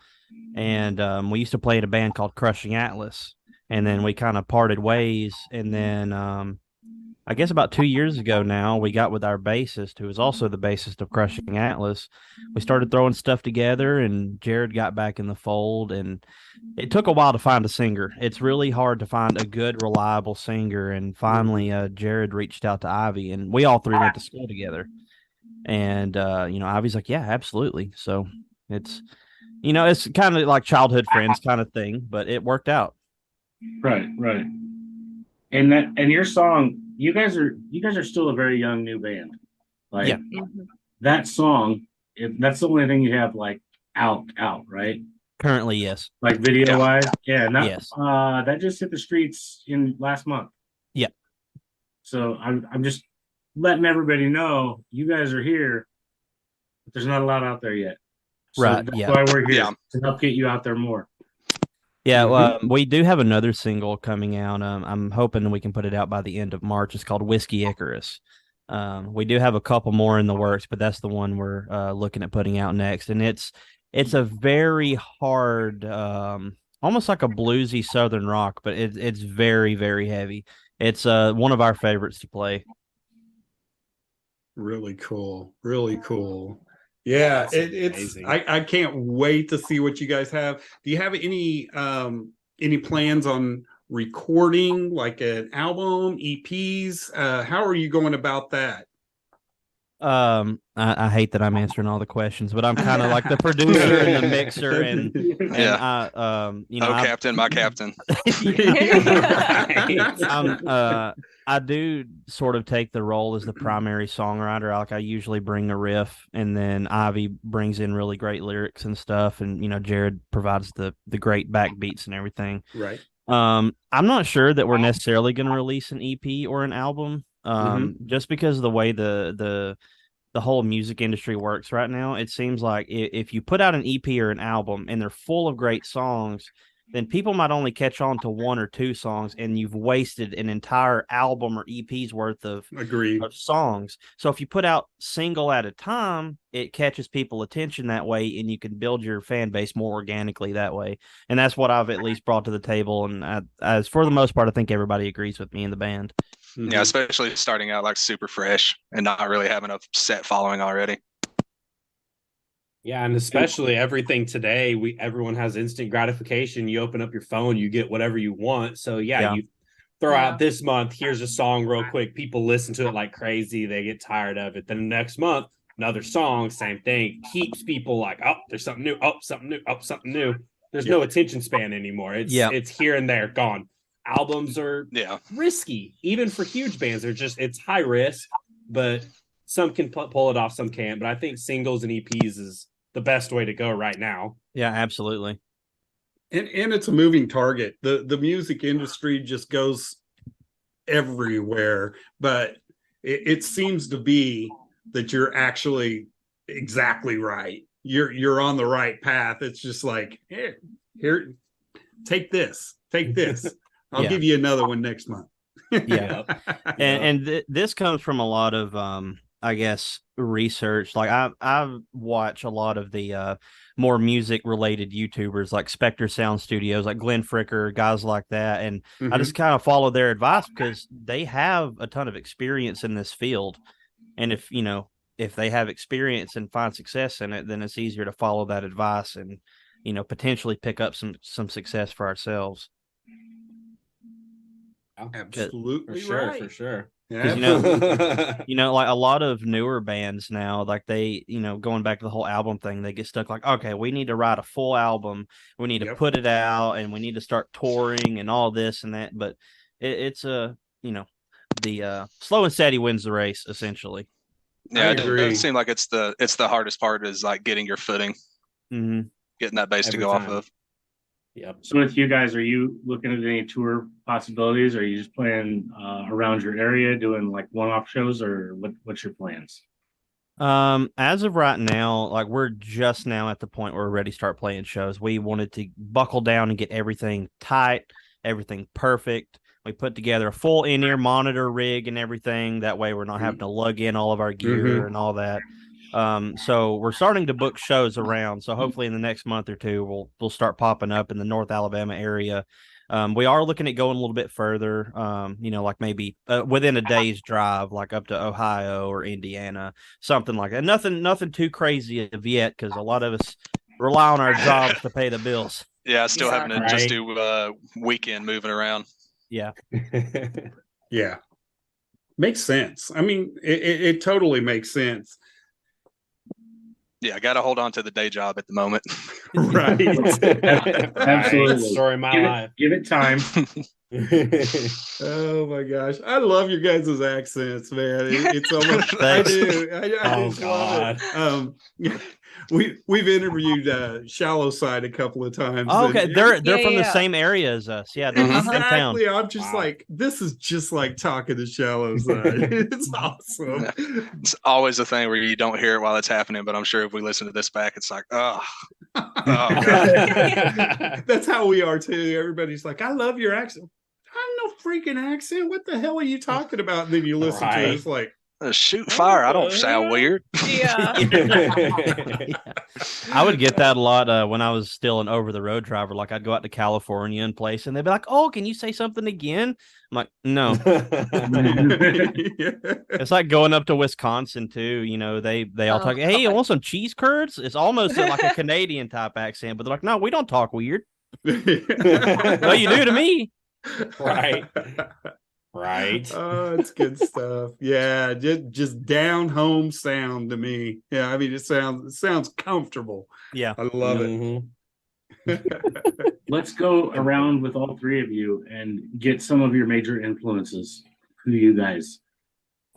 and we used to play in a band called Crushing Atlas, and then we kind of parted ways. And then I guess about 2 years ago now, we got with our bassist, who is also the bassist of Crushing Atlas. We started throwing stuff together, and Jared got back in the fold. And it took a while to find a singer. It's really hard to find a good, reliable singer. And finally, Jared reached out to Ivy, and we all three went to school together. And Ivy's like, "Yeah, absolutely." So it's kind of like childhood friends kind of thing, but it worked out. Right. And your song, you guys are still a very young new band. Like Yeah. Mhm. that song, that's the only thing you have like out, right? Currently, yes. Like video wise. Yeah, and that Yes. that just hit the streets in last month. Yeah. So I'm just letting everybody know you guys are here, but there's not a lot out there yet. So Right, that's yeah. why we're here Yeah. to help get you out there more. Yeah, well, we do have another single coming out. I'm hoping we can put it out by the end of March. It's called Whiskey Icarus. We do have a couple more in the works, but that's the one we're looking at putting out next. And it's a very hard, almost like a bluesy Southern rock, but it's very, very heavy. It's one of our favorites to play. Really cool. Really cool. Yeah, That's it's amazing. I can't wait to see what you guys have. Do you have any plans on recording like an album, EPs? How are you going about that? I hate that I'm answering all the questions, but I'm kind of like the producer and the mixer, and Yeah. I Captain, my captain. I do sort of take the role as the primary songwriter. I usually bring a riff, and then Ivy brings in really great lyrics and stuff, and Jared provides the great backbeats and everything. Right. I'm not sure that we're necessarily going to release an EP or an album, just because of the way the whole music industry works right now. It seems like if you put out an EP or an album and they're full of great songs, then people might only catch on to one or two songs, and you've wasted an entire album or EP's worth of songs. So if you put out single at a time, it catches people attention that way, and you can build your fan base more organically that way. And that's what I've at least brought to the table. And as for the most part, I think everybody agrees with me in the band. Yeah, especially starting out like super fresh and not really having a set following already. Yeah, and especially everything today, everyone has instant gratification. You open up your phone, you get whatever you want. So you throw out this month, here's a song real quick. People listen to it like crazy. They get tired of it. Then the next month, another song, same thing. Keeps people like, oh, there's something new, oh, something new, oh, something new. There's no attention span anymore. It's here and there, gone. Albums are risky, even for huge bands. It's high risk, but some can pull it off, some can't. But I think singles and EPs is the best way to go right now. Yeah, absolutely. And it's a moving target. The music industry just goes everywhere, but it seems to be that you're actually exactly right. You're on the right path. It's just like, here, take this. I'll give you another one next month. This comes from a lot of I guess research. Like I watch a lot of the more music related YouTubers like Spectre Sound Studios, like Glenn Fricker, guys like that, and I just kind of follow their advice because they have a ton of experience in this field. And if they have experience and find success in it, then it's easier to follow that advice and potentially pick up some success for ourselves. Absolutely, for sure. Yeah. Like a lot of newer bands now, like they, going back to the whole album thing, they get stuck like, okay, we need to write a full album, we need to put it out, and we need to start touring and all this and that. But it's the slow and steady wins the race, essentially. Yeah, it does seem like it's the hardest part is like getting your footing, getting that base to go off of. Yep. So with you guys, are you looking at any tour possibilities? Or are you just playing around your area, doing like one-off shows, or what's your plans? As of right now, like we're just now at the point where we're ready to start playing shows. We wanted to buckle down and get everything tight, everything perfect. We put together a full in-ear monitor rig and everything. That way we're not having to lug in all of our gear and all that. So we're starting to book shows around. So hopefully in the next month or two, we'll start popping up in the North Alabama area. We are looking at going a little bit further, like maybe within a day's drive, like up to Ohio or Indiana, something like that. Nothing too crazy of yet, because a lot of us rely on our jobs to pay the bills. Yeah, still having to just do weekend moving around. Yeah. Yeah. Makes sense. I mean, it totally makes sense. Yeah, I got to hold on to the day job at the moment. Right. Absolutely. Story of my life. Give it time. Oh my gosh, I love your guys' accents, man. It's almost I do. I just love it. We've interviewed Shallow Side a couple of times. Oh, okay, they're from the same area as us. Yeah, they're from the same town. Exactly. I'm just like, this is just like talking to Shallow Side. It's awesome. It's always a thing where you don't hear it while it's happening, but I'm sure if we listen to this back, it's like, oh God. That's how we are too. Everybody's like, I love your accent. I have no freaking accent. What the hell are you talking about? And then you listen to it, it's like, shoot fire. I don't sound weird. Yeah. I would get that a lot when I was still an over-the-road driver. Like I'd go out to California and place, and they'd be like, "Oh, can you say something again?" I'm like, "No." It's like going up to Wisconsin too. They all talk. Hey, you want some cheese curds? It's almost like a Canadian type accent, but they're like, "No, we don't talk weird." Well, you do to me. Right. Right. Oh, it's good stuff. Yeah, just down home sound to me. Yeah, I mean it sounds comfortable. Yeah. I love Mhm. it. Let's go around with all three of you and get some of your major influences. Who you guys?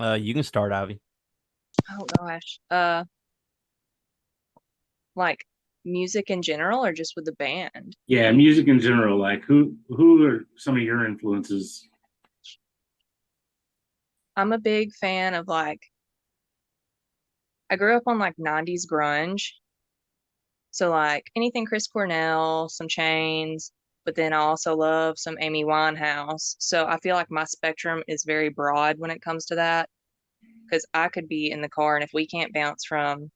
You can start, Ivy. Oh gosh. Like music in general or just with the band? Yeah, music in general. Like who are some of your influences? I'm a big fan of like I grew up on like 90s grunge. So like anything Chris Cornell, some Chains, but then I also love some Amy Winehouse. So I feel like my spectrum is very broad when it comes to that because I could be in the car and if we can't bounce from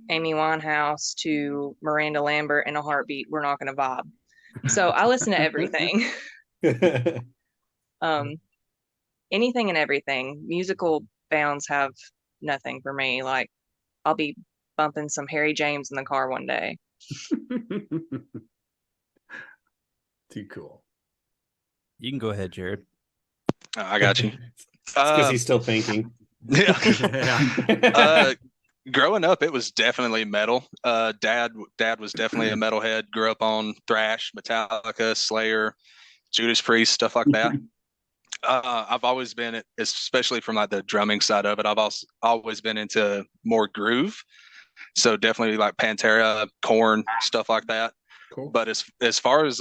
Amy Winehouse to Miranda Lambert in a heartbeat, we're not going to vibe. So I listen to everything. Anything and everything. Musical bounds have nothing for me. Like I'll be bumping some Harry James in the car one day. Too cool. You can go ahead, Jared. I got you. Because he's still thinking. Yeah. Growing up, it was definitely metal. Dad was definitely a metalhead. Grew up on thrash, Metallica, Slayer, Judas Priest, stuff like that. I've always been, especially from like the drumming side of it, I've also always been into more groove. So definitely like Pantera, Korn, stuff like that. Cool. But as far as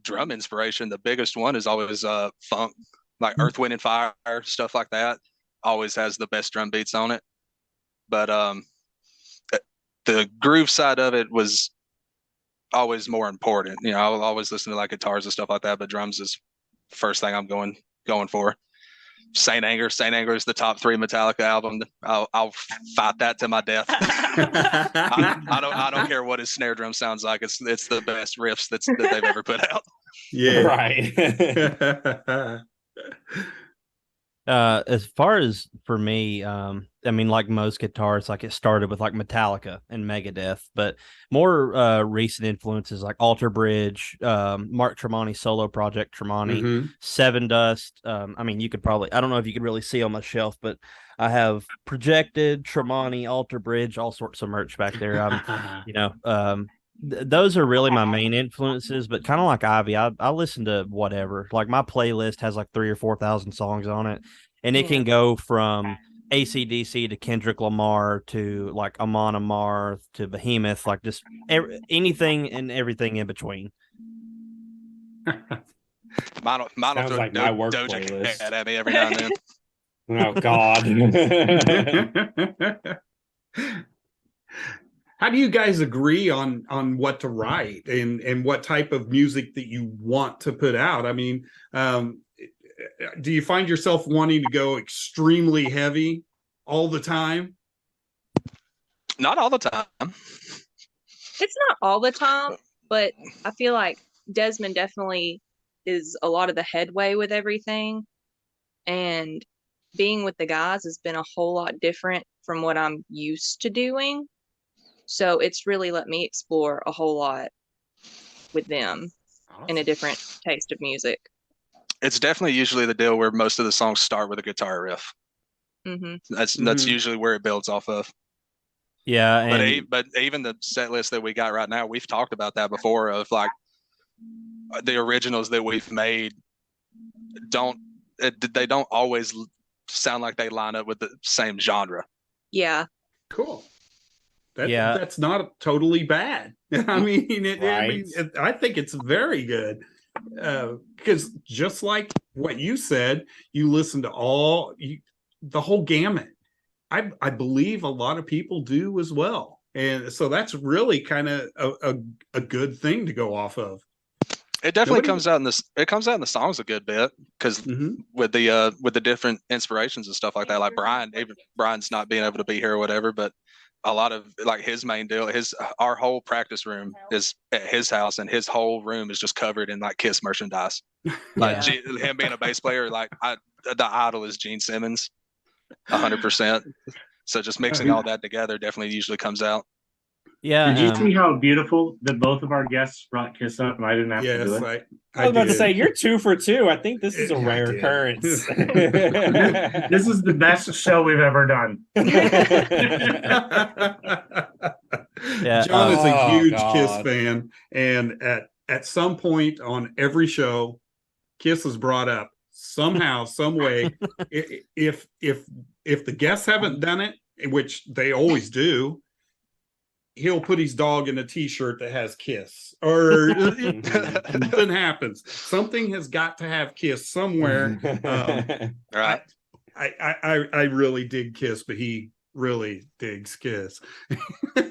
drum inspiration, the biggest one is always funk, like Earth, Wind, and Fire, stuff like that. Always has the best drum beats on it. But the groove side of it was always more important. You know, I'll always listen to like guitars and stuff like that, but drums is first thing I'm going for. Saint Anger is the top 3 Metallica album. I'll fight that to my death. I don't care what his snare drum sounds like. It's the best riffs that they've ever put out. Yeah. Right. As far as for me, I mean, like most guitarists, like it started with like Metallica and Megadeth, but more recent influences like Alter Bridge, Mark Tremonti's solo project, Tremonti, Seven Dust. I mean, you could probably, I don't know if you could really see on my shelf, but I have Projected, Tremonti, Alter Bridge, all sorts of merch back there. Those are really my main influences, but kind of like Ivy, I listen to whatever. Like my playlist has like 3,000 or 4,000 songs on it, and it can go from AC/DC to Kendrick Lamar to like Amon Amarth to Behemoth, like just anything and everything in between. Mine Sounds will like throw my work Doja playlist. Cat at me every now and then. Oh God. How do you guys agree on what to write and what type of music that you want to put out? I mean, do you find yourself wanting to go extremely heavy all the time? Not all the time. It's not all the time, but I feel like Desmond definitely is a lot of the headway with everything. And being with the guys has been a whole lot different from what I'm used to doing. So it's really let me explore a whole lot with them in a different taste of music. It's definitely usually the deal where most of the songs start with a guitar riff. That's usually where it builds off of. Yeah, but even the set list that we got right now, we've talked about that before. Of like the originals that we've made, they don't always sound like they line up with the same genre. Yeah. Cool. That's not totally bad. I mean, I think it's very good because just like what you said, you listen to the whole gamut. I believe a lot of people do as well, and so that's really kind of a good thing to go off of. It definitely comes out in the songs a good bit because with the different inspirations and stuff like that. Like Brian's not being able to be here or whatever, but a lot of like his main deal, our whole practice room is at his house, and his whole room is just covered in like Kiss merchandise. Like him being a bass player, like the idol is Gene Simmons, 100%. So just mixing all that together definitely usually comes out. Yeah. Did you see how beautiful that both of our guests brought Kiss up and I didn't have to do Yes, it? I was about to did. say you're 2 for 2. I think this is a I rare did. occurrence. This is the best show we've ever done. Yeah, John is a oh, huge Kiss God. fan, and at some point on every show, Kiss is brought up somehow, some way. If the guests haven't done it, which they always do, he'll put his dog in a T-shirt that has Kiss, or something happens. Something has got to have Kiss somewhere. Right. I really dig Kiss, but he really digs Kiss.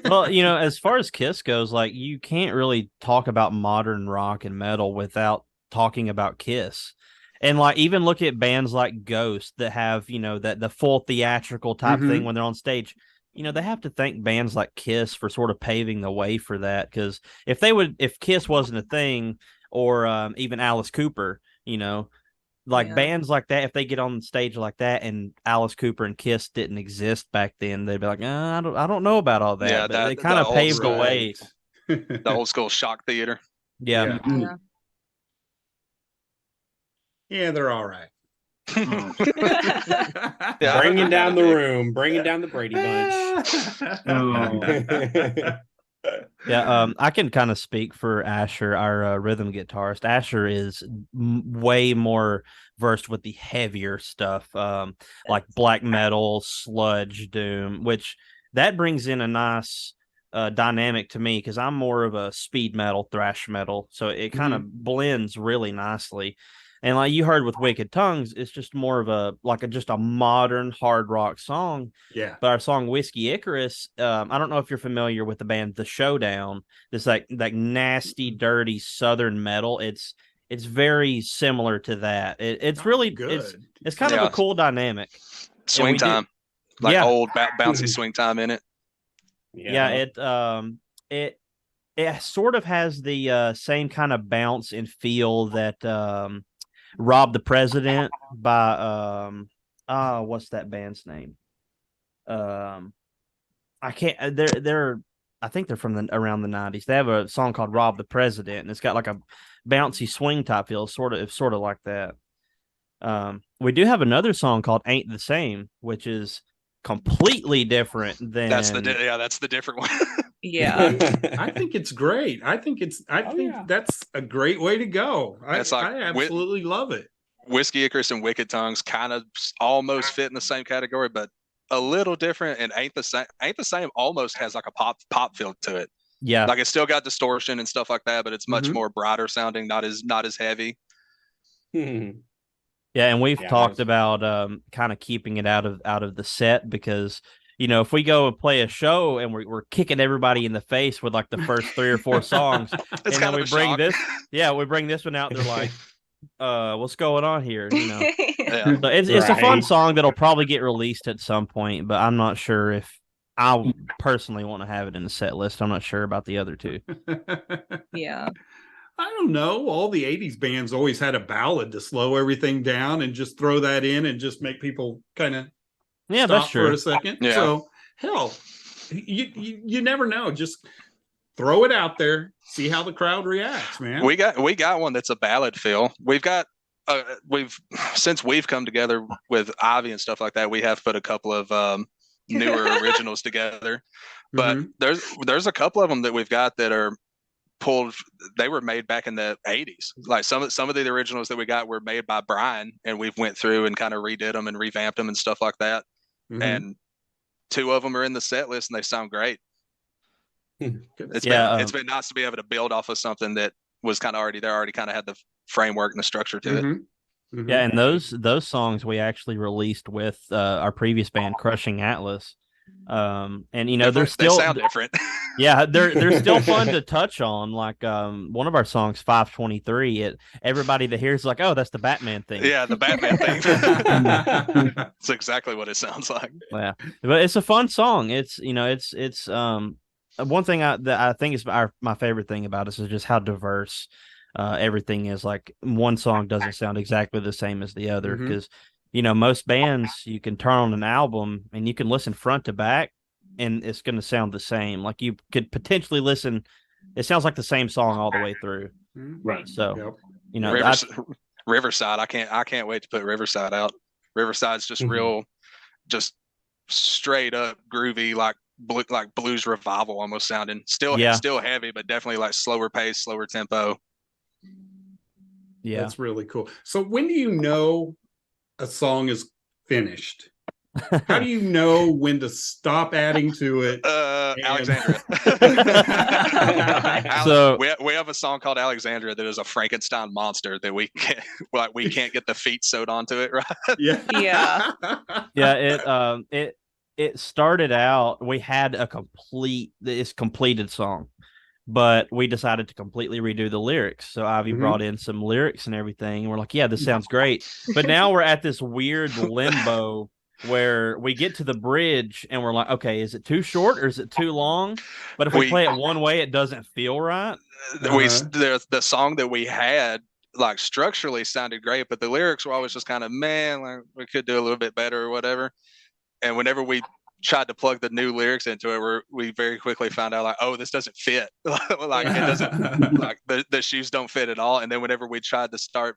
Well, as far as Kiss goes, like you can't really talk about modern rock and metal without talking about Kiss. And like even look at bands like Ghost that have, that the full theatrical type thing when they're on stage. They have to thank bands like Kiss for sort of paving the way for that. Because if Kiss wasn't a thing, or even Alice Cooper, bands like that, if they get on stage like that, and Alice Cooper and Kiss didn't exist back then, they'd be like, I don't know about all that. Yeah, but they kind of paved the way. The old school shock theater. Yeah. Yeah. Yeah, they're all right. Yeah, Bringing down the room, bringing down the Brady Bunch. Yeah, I can kind of speak for Asher, our rhythm guitarist. Asher is way more versed with the heavier stuff, like black metal, sludge, doom, which that brings in a nice dynamic to me because I'm more of a speed metal, thrash metal, so it kind of blends really nicely. And like you heard with Wicked Tongues, it's just more of just a modern hard rock song. Yeah. But our song Whiskey Icarus, I don't know if you're familiar with the band The Showdown. This like nasty, dirty Southern metal. It's very similar to that. It's really good. It's kind of a cool dynamic. Swing time, old bouncy swing time in it. Yeah, it sort of has the same kind of bounce and feel that Rob the President by what's that band's name? I can't. I think they're from around the 90s. They have a song called Rob the President, and it's got like a bouncy swing type feel, sort of like that. We do have another song called Ain't the Same, which is completely different than that's the different one. Yeah. I think it's great. I think that's a great way to go. I absolutely love it. Whiskey Icarus and Wicked Tongues kind of almost fit in the same category, but a little different. And Ain't the Same almost has like a pop feel to it. Yeah, like it's still got distortion and stuff like that, but it's much more brighter sounding, not as heavy. Yeah, and we've talked about kind of keeping it out of the set because if we go and play a show and we're kicking everybody in the face with like the first 3 or 4 songs, and then we bring this one out, and they're like, what's going on here? Yeah. So it's a fun song that'll probably get released at some point, but I'm not sure if I personally want to have it in the set list. I'm not sure about the other two. Yeah. I don't know. All the 80s bands always had a ballad to slow everything down and just throw that in and just make people kind of stop that's true. For a second. Yeah. So hell, you never know. Just throw it out there, see how the crowd reacts, man. We got one that's a ballad feel. Since we've come together with Ivy and stuff like that, we have put a couple of newer originals together. But there's a couple of them that we've got that are pulled. They were made back in the 80s. Like some of the originals that we got were made by Brian, and we've went through and kind of redid them and revamped them and stuff like that. And 2 of them are in the set list and they sound great. It's been nice to be able to build off of something that was kind of already kind of had the framework and the structure to it. Yeah, and those songs we actually released with our previous band, Crushing Atlas. And they sound different. Yeah, they're still fun to touch on. Like one of our songs, 523. Everybody that hears like, oh, that's the Batman thing. Yeah, the Batman thing. That's exactly what it sounds like. Yeah, but it's a fun song. It's one thing that I think is my favorite thing about us is just how diverse everything is. Like one song doesn't sound exactly the same as the other because most bands you can turn on an album and you can listen front to back and it's going to sound the same. Like you could potentially listen. It sounds like the same song all the way through. Right. So, you know, Riverside. I can't wait to put Riverside out. Riverside's just real, just straight up groovy, like blues revival almost sounding. Still heavy, but definitely like slower pace, slower tempo. Yeah, that's really cool. So when do you know a song is finished? How do you know when to stop adding to it? Alexandria. So we have a song called Alexandria that is a Frankenstein monster that we can't get the feet sewed onto it, right? Yeah. It started out, we had this completed song, but we decided to completely redo the lyrics. So Ivy brought in some lyrics and everything. And we're like, yeah, this sounds great. But now we're at this weird limbo where we get to the bridge and we're like, okay, is it too short or is it too long? But if we play it one way, it doesn't feel right. The song that we had, like, structurally sounded great, but the lyrics were always just kind of, man, like we could do a little bit better or whatever. And whenever we tried to plug the new lyrics into it, we very quickly found out, like, oh, this doesn't fit. Like, it doesn't, like the shoes don't fit at all. And then whenever we tried to start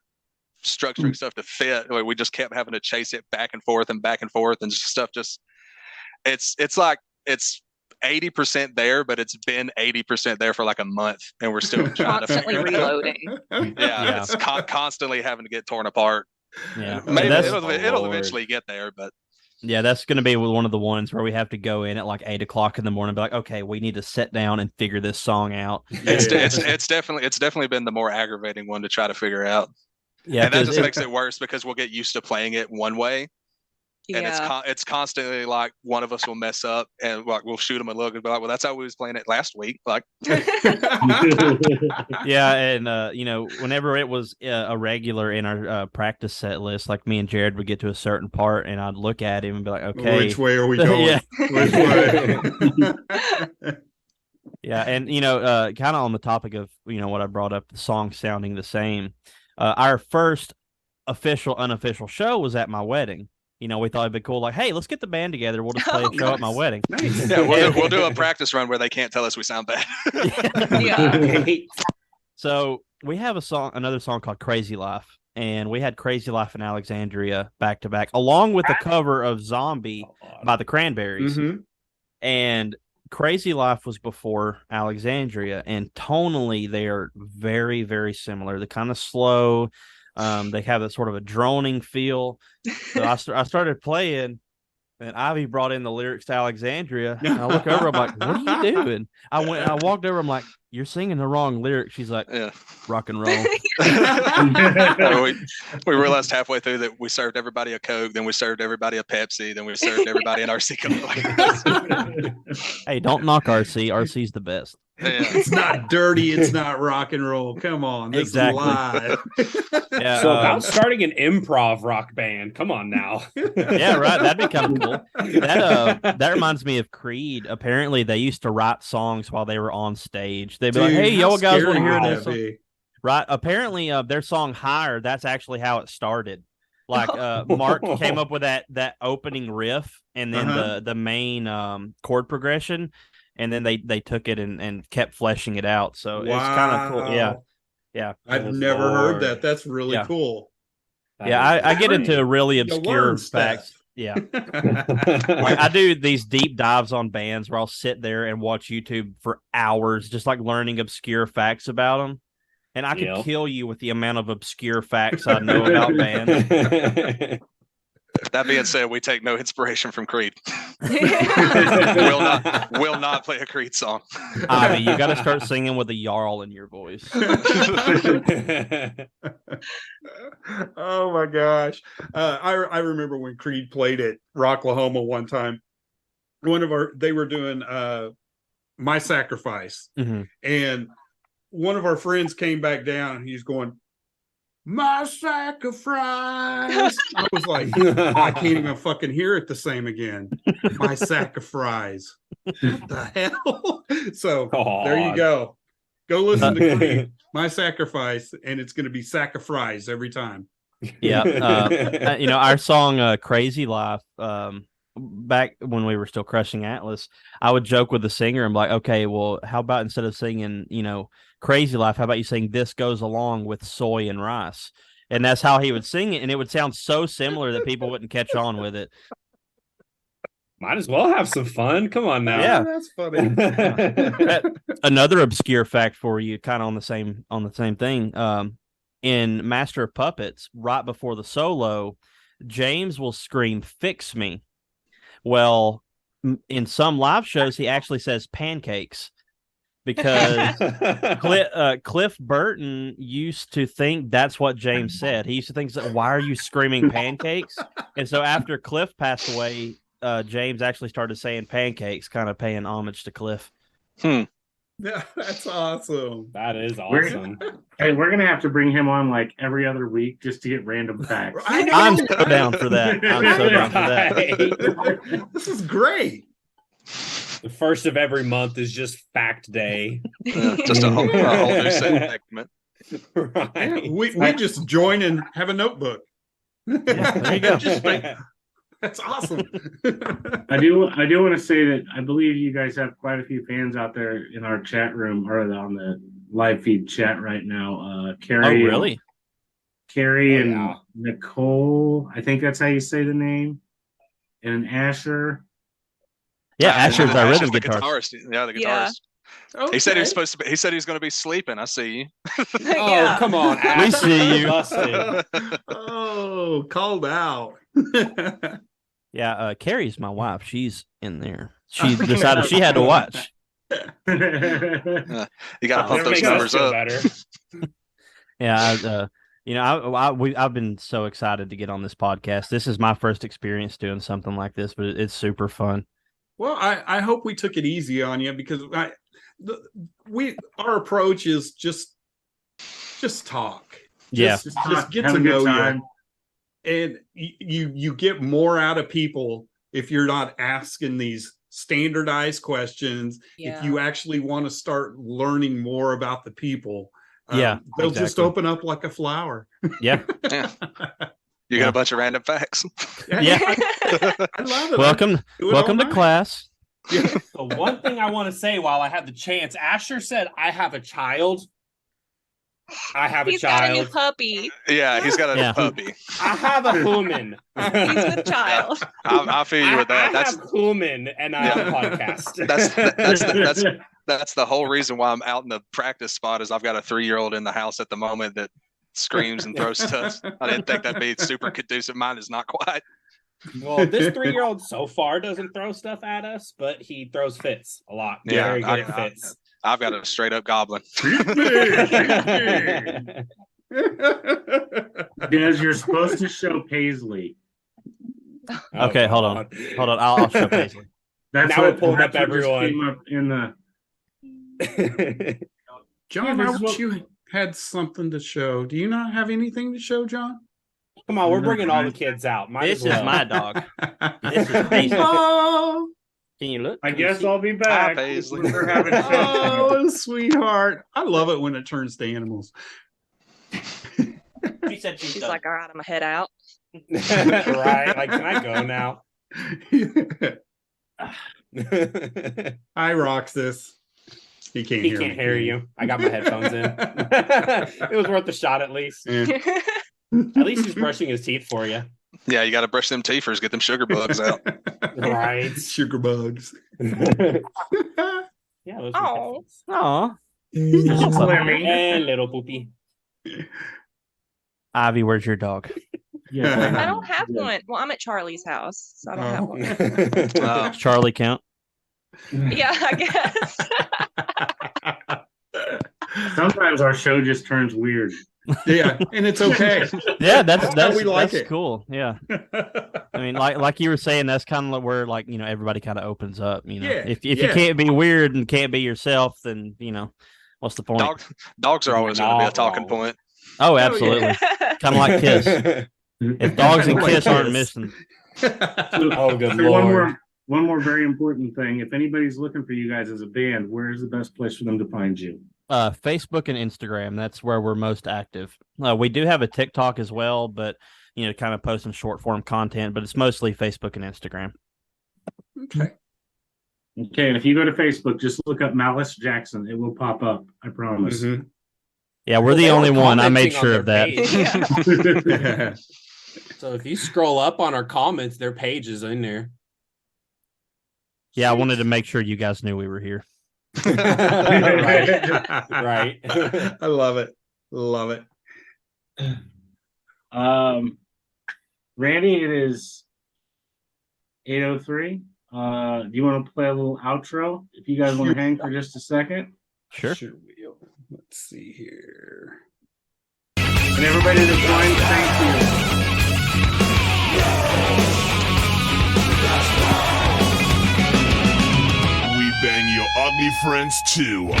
structuring stuff to fit, we just kept having to chase it back and forth, and stuff just, it's like it's 80% there, but it's been 80% there for like a month, and we're still trying constantly reloading. Yeah, it's constantly having to get torn apart. Yeah, maybe it'll eventually get there, but yeah, that's going to be one of the ones where we have to go in at like 8:00 in the morning and be like, okay, we need to sit down and figure this song out. It's definitely been the more aggravating one to try to figure out. Yeah, and that just makes it worse because we'll get used to playing it one way, and it's constantly like one of us will mess up and like we'll shoot them a look and be like, well, that's how we was playing it last week. Like, yeah, and you know, whenever it was a regular in our practice set list, like me and Jared would get to a certain part, and I'd look at him and be like, okay, which way are we going? Which way? Yeah, and you know, kind of on the topic of, you know, what I brought up, the song sounding the same. Our first unofficial show was at my wedding. You know, we thought it'd be cool. Like, hey, let's get the band together. We'll just play a show at my wedding. Nice. Yeah, we'll do a practice run where they can't tell us we sound bad. Yeah. So we have another song called Crazy Life, and we had Crazy Life in Alexandria back to back, along with a cover of Zombie by the Cranberries. And Crazy Life was before Alexandria, and tonally they are very, very similar. They're kind of slow. They have a sort of a droning feel. So I started playing, and Ivy brought in the lyrics to Alexandria. And I look over, I'm like, what are you doing? I walked over, I'm like, you're singing the wrong lyric. She's like, yeah, rock and roll. we realized halfway through that we served everybody a Coke, then we served everybody a Pepsi, then we served everybody an RC Coke. Hey, don't knock RC. RC's the best. Yeah. It's not dirty. It's not rock and roll. Come on, this exactly. is live. Yeah, so about starting an improv rock band. Come on now. Yeah, right. That'd be kind of cool. That reminds me of Creed. Apparently, they used to write songs while they were on stage. They'd be like, "Hey, y'all guys want to hear this?" Right. Apparently, their song "Higher." That's actually how it started. Like Mark came up with that opening riff, and then the main chord progression. And then they took it and kept fleshing it out. So it's kind of cool. Yeah. I've never heard that. That's really cool. Yeah, I get into really obscure facts. Yeah. I do these deep dives on bands where I'll sit there and watch YouTube for hours, just like learning obscure facts about them. And I could kill you with the amount of obscure facts I know about bands. That being said, we take no inspiration from Creed. will not play a Creed song. Ivy, you got to start singing with a yarl in your voice. Oh my gosh! I remember when Creed played at Rocklahoma one time. They were doing "My Sacrifice," and one of our friends came back down, and he's going, "My sacrifice." I was like, I can't even fucking hear it the same again. My sacrifice. What the hell? So there you go. Go listen to Creed, My Sacrifice, and it's going to be sacrifice every time. Yeah. You know, our song Crazy Life, back when we were still Crushing Atlas, I would joke with the singer. I'm like, okay, well, how about instead of singing, Crazy Life, how about you sing This Goes Along with Soy and Rice? And that's how he would sing it. And it would sound so similar that people wouldn't catch on with it. Might as well have some fun. Come on now. Yeah. That's funny. Another obscure fact for you, kind of on the same thing. In Master of Puppets, right before the solo, James will scream, "Fix me." Well, in some live shows, he actually says pancakes because Cliff Burton used to think that's what James said. He used to think, why are you screaming pancakes? And so after Cliff passed away, James actually started saying pancakes, kind of paying homage to Cliff. That's awesome. That is awesome. We're gonna have to bring him on like every other week just to get random facts. I'm so down for that. I'm so down for that. This is great. The first of every month is just fact day. Just a whole new segment. Right. Yeah, we just join and have a notebook. There you go. Just that's awesome. I do want to say that I believe you guys have quite a few fans out there in our chat room or on the live feed chat right now. Carrie. Oh, really? Carrie and Nicole. I think that's how you say the name. And Asher. Yeah, Asher's our rhythm the guitarist. Yeah, the guitarist. Okay. He said he was supposed to be, he said he was going to be sleeping. I see you. Oh, come on. We see you. Oh, called out. Yeah, Carrie's my wife. She's in there. She decided she had to watch. You got to pump those numbers up. Yeah, I've been so excited to get on this podcast. This is my first experience doing something like this, but it's super fun. Well, I hope we took it easy on you because our approach is just talk. Just get to know you. And you get more out of people if you're not asking these standardized questions. Yeah. If you actually want to start learning more about the people, they'll just open up like a flower. Yeah. You got a bunch of random facts. Yeah. I love it. Welcome to class. Yeah. The one thing I want to say while I have the chance, Asher said, I have a child. I have He's a child. got a new puppy. Yeah, he's got a puppy. I have a human. He's with child. I feel you with that. I have human, and I have a podcast. That's the whole reason why I'm out in the practice spot. Is I've got a 3-year-old in the house at the moment that screams and throws stuff. I didn't think that'd be super conducive. Mine is not quite. Well, this 3-year-old so far doesn't throw stuff at us, but he throws fits a lot. Yeah, Very good at fits. I've got a straight up goblin. Because you're supposed to show Paisley. Okay, hold on. I'll show Paisley. That's now what, we're pulling up just everyone. came up in the John, you had something to show. Do you not have anything to show, John? Come on, we're bringing all the kids out. This is my dog. This is Paisley. Oh, Can you look? I Can you guess see? I'll be back. Hi, Paisley. We're having oh, sweetheart. I love it when it turns to animals. She said She's like, all right, I'm gonna head out. Right? Like, can I go now? Hi, Roxas. He can't He hear can't me. hear you. I got my headphones in. It was worth a shot at least. Yeah. At least he's brushing his teeth for you. Yeah, you got to brush them teethers, get them sugar bugs out. Right. Sugar bugs. Yeah, those are Oh. Aw. and little poopy. Ivy, where's your dog? I don't have one. Well, I'm at Charlie's house, so I don't have one. Oh. Charlie count? Yeah, I guess. Sometimes our show just turns weird. Yeah, and it's okay. Yeah, that's we like that's it. cool. Yeah. I mean, like you were saying, that's kind of where everybody kind of opens up. Yeah, if you can't be weird and can't be yourself, then what's the point? Dogs are always going to be a talking point. Oh, absolutely. Kind of like Kiss. If dogs and Like Kiss aren't Kiss. missing, Oh, good So lord. one more very important thing. If anybody's looking for you guys as a band, where's the best place for them to find you? Facebook and Instagram. That's where we're most active. We do have a TikTok as well, but kind of posting short form content. But it's mostly Facebook and Instagram. Okay. Okay, and if you go to Facebook, just look up Malice Jackson. It will pop up. I promise. Mhm. Yeah, we're the They were only one. I made commenting on sure of their that. page. So if you scroll up on our comments, their page is in there. Yeah, I wanted to make sure you guys knew we were here. Right. Right. I love it. Love it. Randy, it is 8:03. Do you want to play a little outro? If you guys want to hang for just a second. Sure. Will. Let's see here. And everybody that joined, thank you. We bang your ugly friends too.